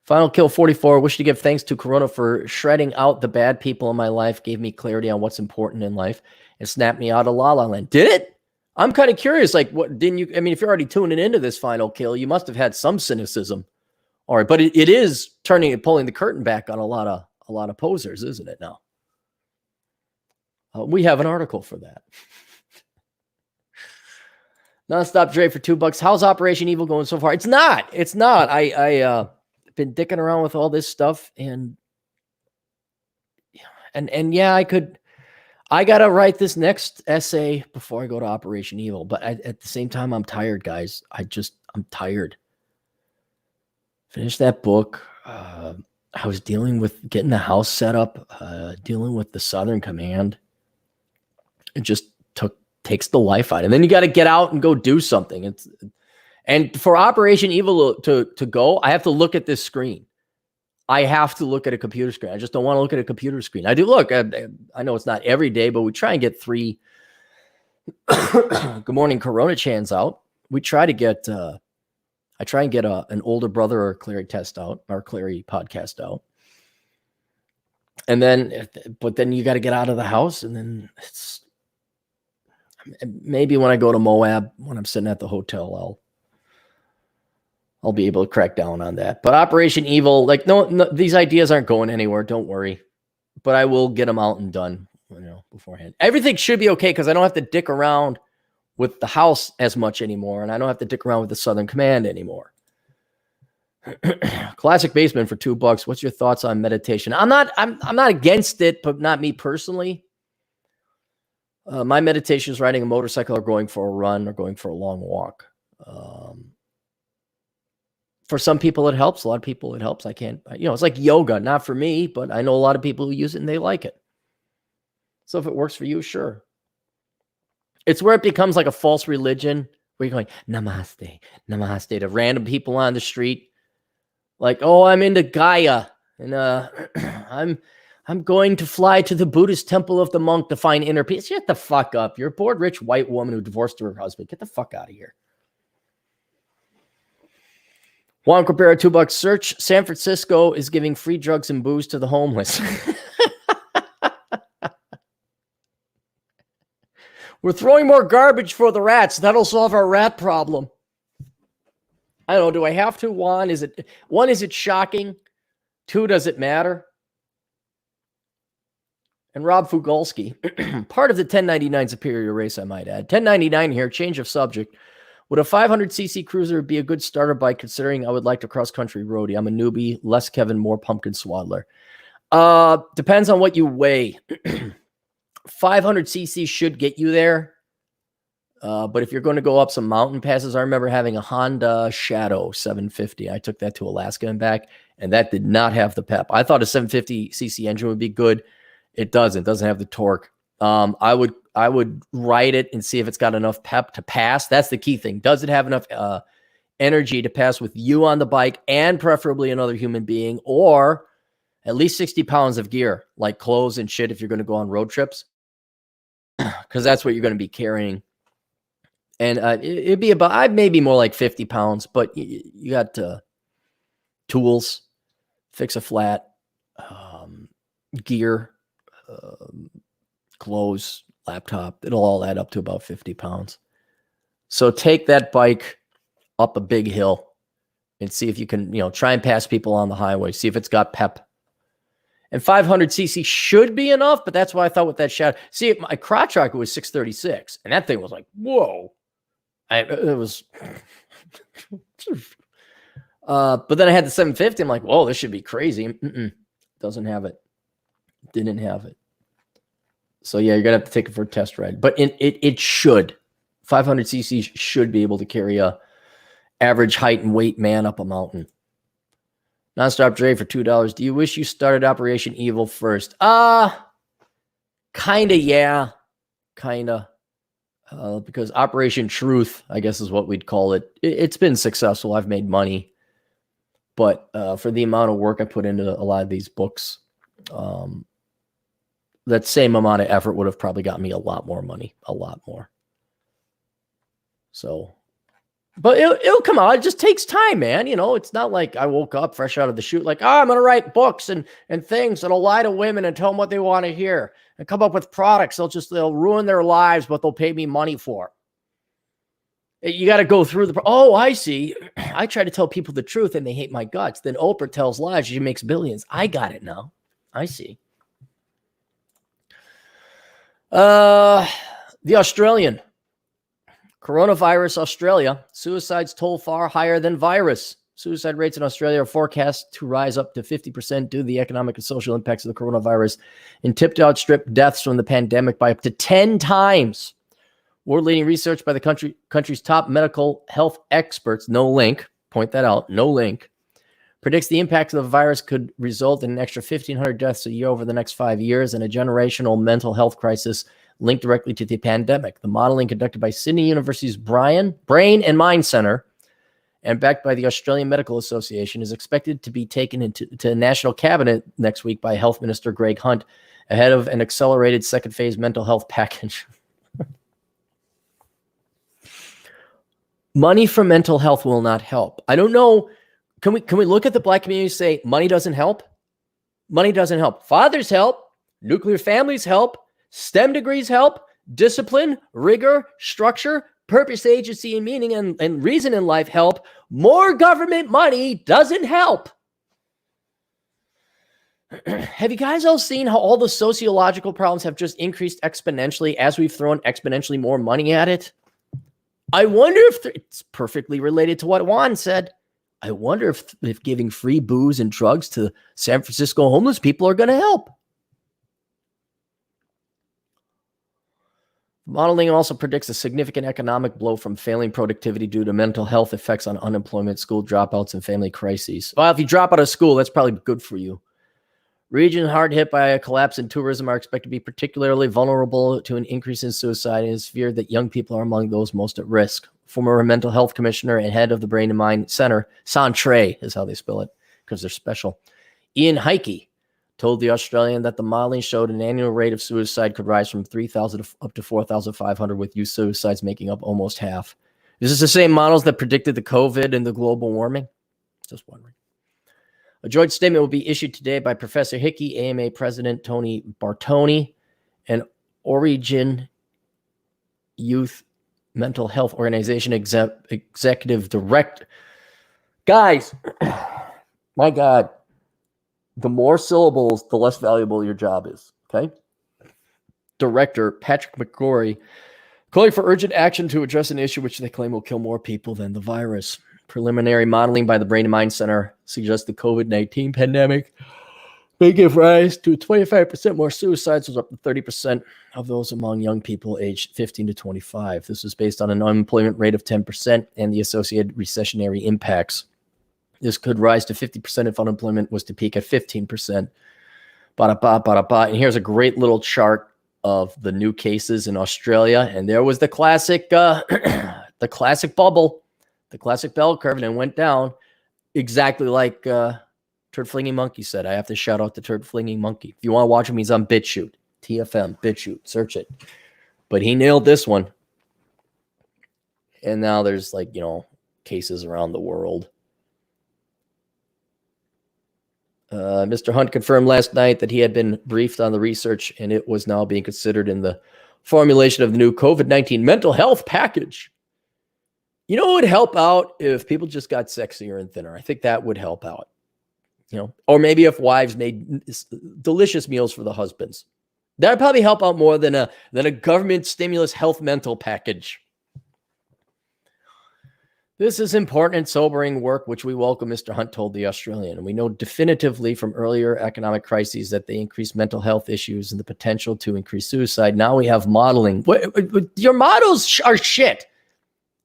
Final Kill 44. Wish to give thanks to Corona for shredding out the bad people in my life, gave me clarity on what's important in life, and snapped me out of La La Land. Did it? I'm kind of curious. Like, what didn't you? I mean, if you're already tuning into this Final Kill, you must have had some cynicism. All right, but it is turning and pulling the curtain back on a lot of posers, isn't it? Now, we have an article for that. Nonstop Dre for $2. How's Operation Evil going so far? It's not. I been dicking around with all this stuff and yeah, I got to write this next essay before I go to Operation Evil. But at the same time, I'm tired, guys. I'm tired. Finished that book. I was dealing with getting the house set up, dealing with the Southern Command. It just takes the life out. And then you got to get out and go do something. And for Operation Evil to go, I have to look at this screen. I have to look at a computer screen. I just don't want to look at a computer screen. I do look. I know it's not every day, but we try and get 3 Good Morning Coronachans out. We try to get, I try and get an older brother or Clary test out, or Clary podcast out. And then, but then you got to get out of the house. And then it's maybe when I go to Moab, when I'm sitting at the hotel, I'll be able to crack down on that. But Operation Evil, like, no, these ideas aren't going anywhere. Don't worry. But I will get them out and done, beforehand. Everything should be okay because I don't have to dick around with the house as much anymore, and I don't have to dick around with the Southern Command anymore. Classic Basement for $2. What's your thoughts on meditation? I'm not against it, but not me personally. My meditation is riding a motorcycle or going for a run or going for a long walk. For some people, it helps. A lot of people, it helps. I can't, it's like yoga, not for me, but I know a lot of people who use it and they like it. So if it works for you, sure. It's where it becomes like a false religion where you're going, namaste, namaste to random people on the street. Like, oh, I'm into Gaia and I'm going to fly to the Buddhist temple of the monk to find inner peace. Shut the fuck up. You're a bored, rich white woman who divorced her husband. Get the fuck out of here. Juan Cabrera, $2. Search San Francisco is giving free drugs and booze to the homeless. We're throwing more garbage for the rats. That'll solve our rat problem. I don't know. Do I have to, Juan? Is it shocking? 2, does it matter? And Rob Fugalski, part of the 1099 superior race, I might add. 1099 here, change of subject. Would a 500cc cruiser be a good starter bike considering I would like to cross-country roadie? I'm a newbie, less Kevin, more pumpkin swaddler. Depends on what you weigh. 500cc should get you there. But if you're going to go up some mountain passes, I remember having a Honda Shadow 750. I took that to Alaska and back, and that did not have the pep. I thought a 750cc engine would be good. It doesn't. It doesn't have the torque. I would ride it and see if it's got enough pep to pass. That's the key thing. Does it have enough energy to pass with you on the bike and preferably another human being, or at least 60 pounds of gear, like clothes and shit if you're going to go on road trips, because that's what you're going to be carrying. And it'd be about, maybe more like 50 pounds, but you got tools, fix a flat, gear, clothes, laptop. It'll all add up to about 50 pounds. So take that bike up a big hill and see if you can, try and pass people on the highway. See if it's got pep. And 500cc should be enough, but that's why I thought with that Shadow. See, my crotch rocket was 636, and that thing was like, whoa. It was, but then I had the 750. I'm like, whoa, this should be crazy. Doesn't have it. Didn't have it. So yeah, you're gonna have to take it for a test ride. But it should. 500cc should be able to carry a average height and weight man up a mountain. Nonstop Dre for $2. Do you wish you started Operation Evil first? Kinda, yeah. Kinda. Because Operation Truth, I guess is what we'd call it. It's been successful. I've made money. But for the amount of work I put into a lot of these books, that same amount of effort would have probably got me a lot more money. A lot more. So, but it'll come out. It just takes time, man. It's not like I woke up fresh out of the chute like, I'm going to write books and things that'll lie to women and tell them what they want to hear. And come up with products they'll ruin their lives, but they'll pay me money for. You got to go through I see. I try to tell people the truth and they hate my guts. Then Oprah tells lies. She makes billions. I got it now. I see. The Australian. Coronavirus Australia. Suicides toll far higher than virus. Suicide rates in Australia are forecast to rise up to 50% due to the economic and social impacts of the coronavirus and tipped to outstrip deaths from the pandemic by up to 10 times. World-leading research by the country's top medical health experts, no link, point that out, no link, predicts the impact of the virus could result in an extra 1,500 deaths a year over the next 5 years and a generational mental health crisis linked directly to the pandemic. The modeling conducted by Sydney University's Brain and Mind Center and backed by the Australian Medical Association is expected to be taken into the National Cabinet next week by Health Minister Greg Hunt ahead of an accelerated second phase mental health package. Money for mental health will not help. I don't know. Can we look at the Black community and say money doesn't help? Money doesn't help. Fathers help. Nuclear families help. STEM degrees help. Discipline, rigor, structure, purpose, agency, and meaning and reason in life help. More government money doesn't help. Have you guys all seen how all the sociological problems have just increased exponentially as we've thrown exponentially more money at it? I wonder if it's perfectly related to what Juan said. I wonder if giving free booze and drugs to San Francisco homeless people are going to help. Modeling also predicts a significant economic blow from failing productivity due to mental health effects on unemployment, school dropouts, and family crises. Well, if you drop out of school, that's probably good for you. Regions hard hit by a collapse in tourism are expected to be particularly vulnerable to an increase in suicide, and it's feared that young people are among those most at risk. Former mental health commissioner and head of the Brain and Mind Center, Santre is how they spell it because they're special, Ian Heike, told the Australian that the modeling showed an annual rate of suicide could rise from 3,000 up to 4,500, with youth suicides making up almost half. Is this the same models that predicted the COVID and the global warming? Just wondering. A joint statement will be issued today by Professor Hickey, AMA President Tony Bartoni, and Origin Youth Mental Health Organization Executive Director. Guys, my God, the more syllables, the less valuable your job is, okay? Director Patrick McGorry, calling for urgent action to address an issue which they claim will kill more people than the virus. Preliminary modeling by the Brain and Mind Center suggests the COVID-19 pandemic They give rise to 25% more suicides, was up to 30% of those among young people aged 15 to 25. This was based on an unemployment rate of 10% and the associated recessionary impacts. This could rise to 50% if unemployment was to peak at 15%. And here's a great little chart of the new cases in Australia. And there was the classic, the classic bubble, the classic bell curve, and it went down exactly like Turd Flinging Monkey said. I have to shout out to Turd Flinging Monkey. If you want to watch him, he's on BitChute, TFM, BitChute, search it. But he nailed this one. And now there's like, cases around the world. Mr. Hunt confirmed last night that he had been briefed on the research and it was now being considered in the formulation of the new COVID-19 mental health package. You know, it would help out if people just got sexier and thinner. I think that would help out. Or maybe if wives made delicious meals for the husbands. That would probably help out more than a government stimulus health mental package. This is important and sobering work, which we welcome, Mr. Hunt told the Australian. And we know definitively from earlier economic crises that they increase mental health issues and the potential to increase suicide. Now we have modeling. Your models are shit.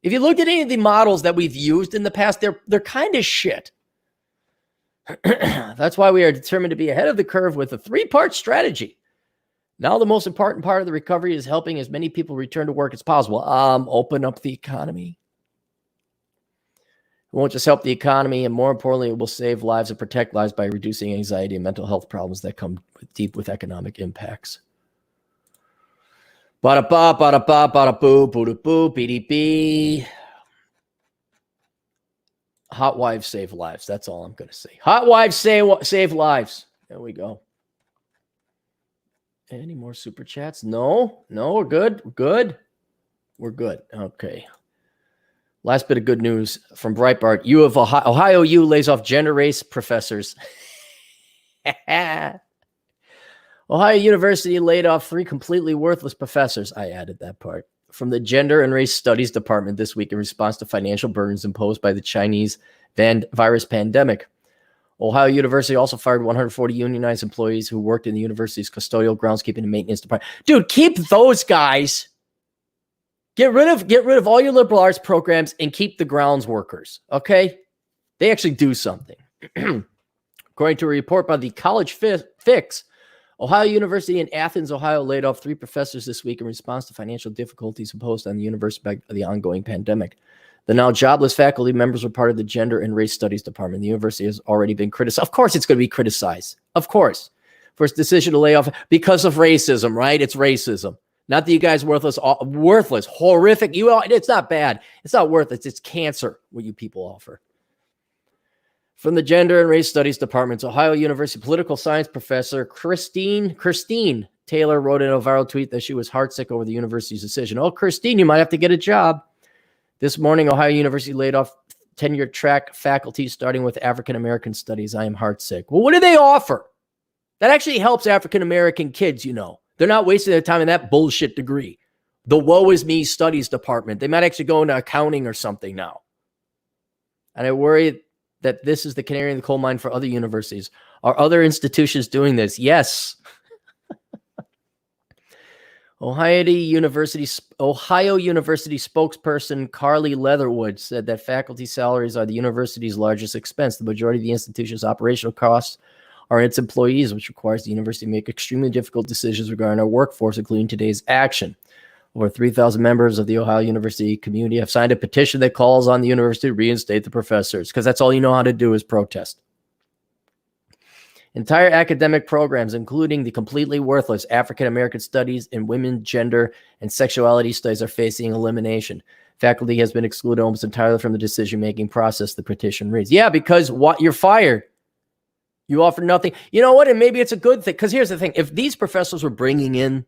If you looked at any of the models that we've used in the past, they're kind of shit. That's why we are determined to be ahead of the curve with a 3-part strategy. Now the most important part of the recovery is helping as many people return to work as possible. Open up the economy. It won't just help the economy, and more importantly, it will save lives and protect lives by reducing anxiety and mental health problems that come deep with economic impacts. Bada-ba, bada-ba, bada-boo, boo-da-boo, BDP. Hot wives save lives. That's all I'm going to say. Hot wives save lives. There we go. Any more super chats? No, we're good. We're good. Okay. Last bit of good news from Breitbart. U of Ohio U lays off gender race professors. Ohio University laid off 3 completely worthless professors. I added that part. From the Gender and Race Studies Department this week in response to financial burdens imposed by the Chinese virus pandemic. Ohio University also fired 140 unionized employees who worked in the university's custodial, groundskeeping, and maintenance department. Dude, keep those guys. Get rid of all your liberal arts programs and keep the grounds workers, okay? They actually do something. According to a report by the College Fix, Ohio University in Athens, Ohio, laid off 3 professors this week in response to financial difficulties imposed on the university by the ongoing pandemic. The now jobless faculty members were part of the Gender and Race Studies Department. The university has already been criticized. Of course it's going to be criticized. Of course. For its decision to lay off because of racism, right? It's racism. Not that you guys worthless, horrific. It's not bad. It's not worthless. It's cancer, what you people offer. From the Gender and Race Studies Department's Ohio University political science professor Christine Taylor wrote in a viral tweet that she was heartsick over the university's decision. Oh, Christine, you might have to get a job. This morning, Ohio University laid off tenured track faculty, starting with African-American studies. I am heartsick. Well, what do they offer? That actually helps African-American kids, They're not wasting their time in that bullshit degree. The woe is me studies department. They might actually go into accounting or something now. And I worry that this is the canary in the coal mine for other universities. Are other institutions doing this? Yes. Ohio University spokesperson Carly Leatherwood said that faculty salaries are the university's largest expense. The majority of the institution's operational costs are its employees, which requires the university to make extremely difficult decisions regarding our workforce, including today's action. Over 3,000 members of the Ohio University community have signed a petition that calls on the university to reinstate the professors, because that's all you know how to do is protest. Entire academic programs, including the completely worthless African American studies and women, gender, and sexuality studies, are facing elimination. Faculty has been excluded almost entirely from the decision-making process, the petition reads. Yeah, because you're fired. You offer nothing. You know what? And maybe it's a good thing. Because here's the thing. If these professors were bringing in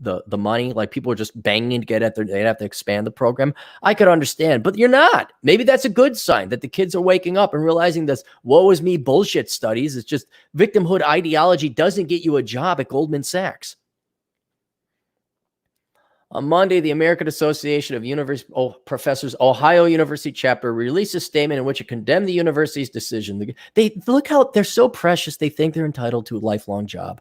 the money, like people are just banging to get at they'd have to expand the program, I could understand. But you're not. Maybe that's a good sign that the kids are waking up and realizing this woe is me bullshit studies. It's just victimhood ideology doesn't get you a job at Goldman Sachs. On Monday, the American Association of Professors Ohio University chapter released a statement in which it condemned the university's decision. They look how they're so precious. They think they're entitled to a lifelong job.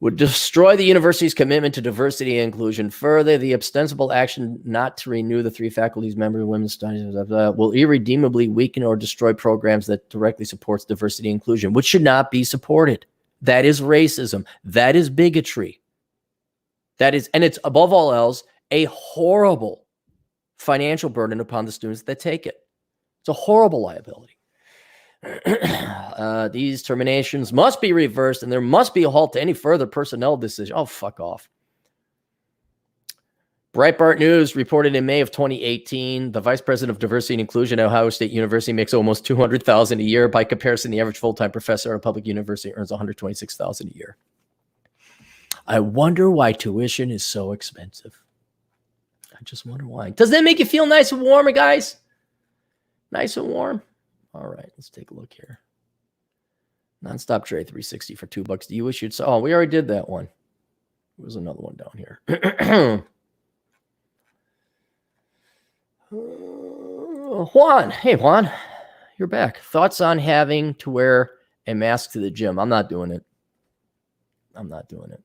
Would destroy the university's commitment to diversity and inclusion. Further, the ostensible action not to renew the 3 faculty's member of women's studies will irredeemably weaken or destroy programs that directly supports diversity and inclusion, which should not be supported. That is racism. That is bigotry. That is, and it's above all else, a horrible financial burden upon the students that take it. It's a horrible liability. These terminations must be reversed, and there must be a halt to any further personnel decision. Oh, fuck off. Breitbart News reported in May of 2018, the vice president of diversity and inclusion at Ohio State University makes almost $200,000 a year. By comparison, the average full-time professor at a public university earns $126,000 a year. I wonder why tuition is so expensive. I just wonder why. Does that make you feel nice and warm, guys? Nice and warm? All right, let's take a look here. Nonstop Dre 360 for $2. Do you wish you'd... Oh, we already did that one. There's another one down here. Juan. Hey, Juan. You're back. Thoughts on having to wear a mask to the gym? I'm not doing it. I'm not doing it.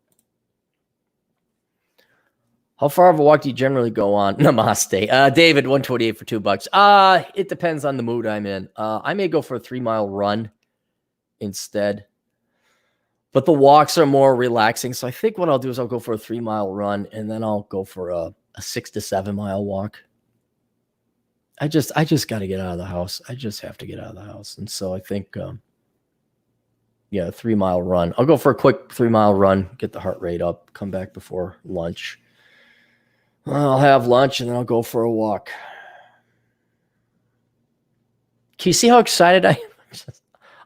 How far of a walk do you generally go on? Namaste. David, 128 for $2. It depends on the mood I'm in. I may go for a 3-mile run instead. But the walks are more relaxing. So I think what I'll do is I'll go for a 3-mile run, and then I'll go for a 6 to 7 mile walk. I just got to get out of the house. I just have to get out of the house. And so I think, a 3-mile run. I'll go for a quick 3-mile run, get the heart rate up, come back before lunch. I'll have lunch, and then I'll go for a walk. Can you see how excited I am?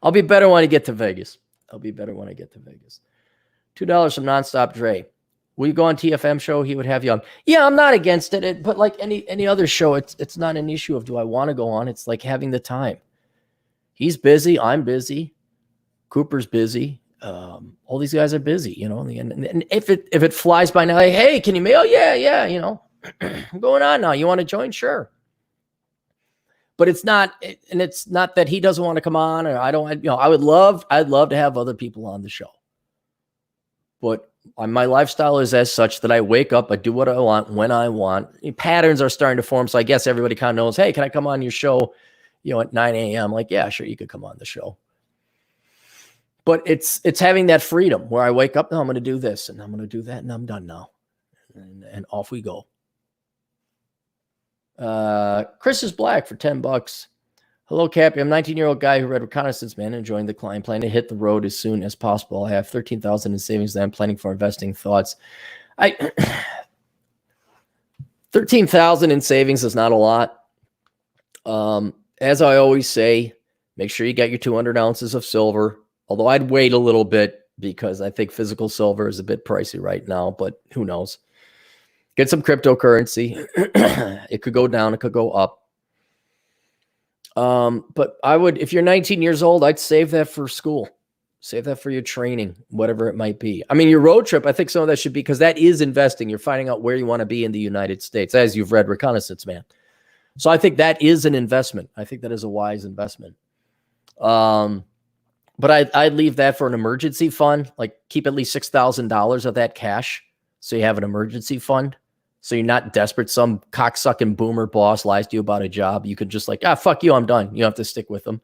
I'll be better when I get to Vegas. $2 from Nonstop Dre. Will you go on TFM show? He would have you on. Yeah, I'm not against it, but like any other show, it's not an issue of do I want to go on. It's like having the time. He's busy. I'm busy. Cooper's busy. All these guys are busy, and if it flies by now, like, hey, can you mail? Yeah, I'm going on now. You want to join? Sure. But it's not that he doesn't want to come on, or I don't, I'd love to have other people on the show. But my lifestyle is as such that I wake up, I do what I want when I want. Patterns are starting to form. So I guess everybody kind of knows, hey, can I come on your show, at 9 a.m.? Like, yeah, sure. You could come on the show. But it's having that freedom where I wake up, no, I'm going to do this and I'm going to do that and I'm done now. And off we go. Chris is Black for $10. Hello, Cappy. I'm a 19-year-old guy who read Reconnaissance Man and joined the client. Plan to hit the road as soon as possible. I have $13,000 in savings that I'm planning for investing. Thoughts? $13,000 in savings is not a lot. As I always say, make sure you get your 200 ounces of silver. Although I'd wait a little bit because I think physical silver is a bit pricey right now, but who knows? Get some cryptocurrency. It could go down. It could go up. But I would, if you're 19 years old, I'd save that for school. Save that for your training, whatever it might be. I mean, your road trip, I think some of that should be, because that is investing. You're finding out where you want to be in the United States, as you've read Reconnaissance Man. So I think that is an investment. I think that is a wise investment. But I'd leave that for an emergency fund, like keep at least $6,000 of that cash. So you have an emergency fund. So you're not desperate. Some cocksucking boomer boss lies to you about a job. You could just like, fuck you, I'm done. You have to stick with them.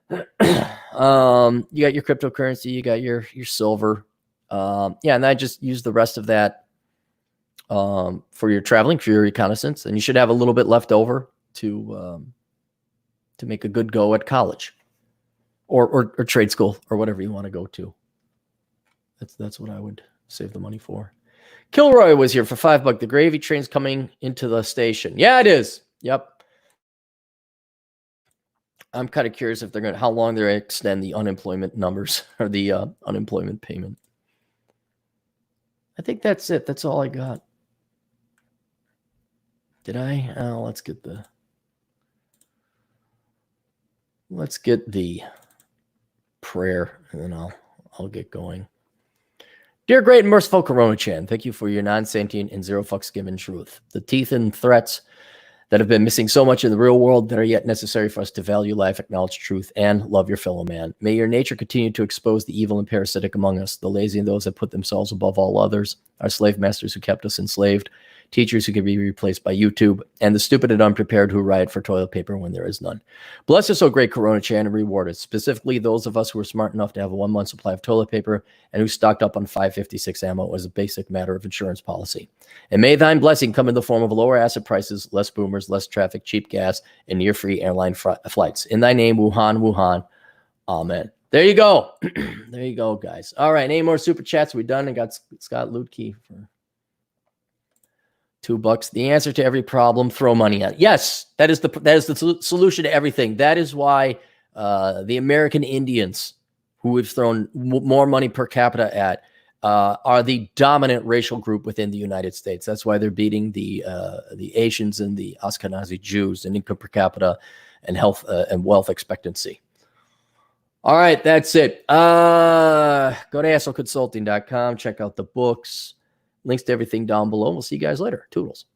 You got your cryptocurrency, you got your silver. And I just use the rest of that for your traveling, for your reconnaissance. And you should have a little bit left over to make a good go at college or trade school or whatever you want to go to. That's what I would save the money for. Kilroy was here for $5. The gravy train's coming into the station. Yeah, it is. Yep. I'm kind of curious if how long they're going to extend the unemployment numbers or the unemployment payment. I think that's it. That's all I got. Did I? Let's get the prayer, and then I'll get going. Dear great and merciful Coronachan, thank you for your non-sentient and zero fucks given truth. The teeth and threats that have been missing so much in the real world that are yet necessary for us to value life, acknowledge truth, and love your fellow man. May your nature continue to expose the evil and parasitic among us, the lazy and those that put themselves above all others, our slave masters who kept us enslaved, teachers who can be replaced by YouTube, and the stupid and unprepared who riot for toilet paper when there is none. Bless us, O great Coronachan, and reward us, specifically those of us who were smart enough to have a 1 month supply of toilet paper and who stocked up on 5.56 ammo as a basic matter of insurance policy. And may thine blessing come in the form of lower asset prices, less boomers, less traffic, cheap gas, and near-free airline flights. In thy name, Wuhan, Wuhan. Amen. There you go. There you go, guys. All right, any more super chats? We done? I got Scott Lutke for $2. The answer to every problem: throw money at it. Yes, that is the solution to everything. That is why the American Indians, who we've thrown more money per capita at, are the dominant racial group within the United States. That's why they're beating the Asians and the Ashkenazi Jews in income per capita and health and wealth expectancy. All right, that's it. Go to assholeconsulting.com. Check out the books. Links to everything down below. We'll see you guys later. Toodles.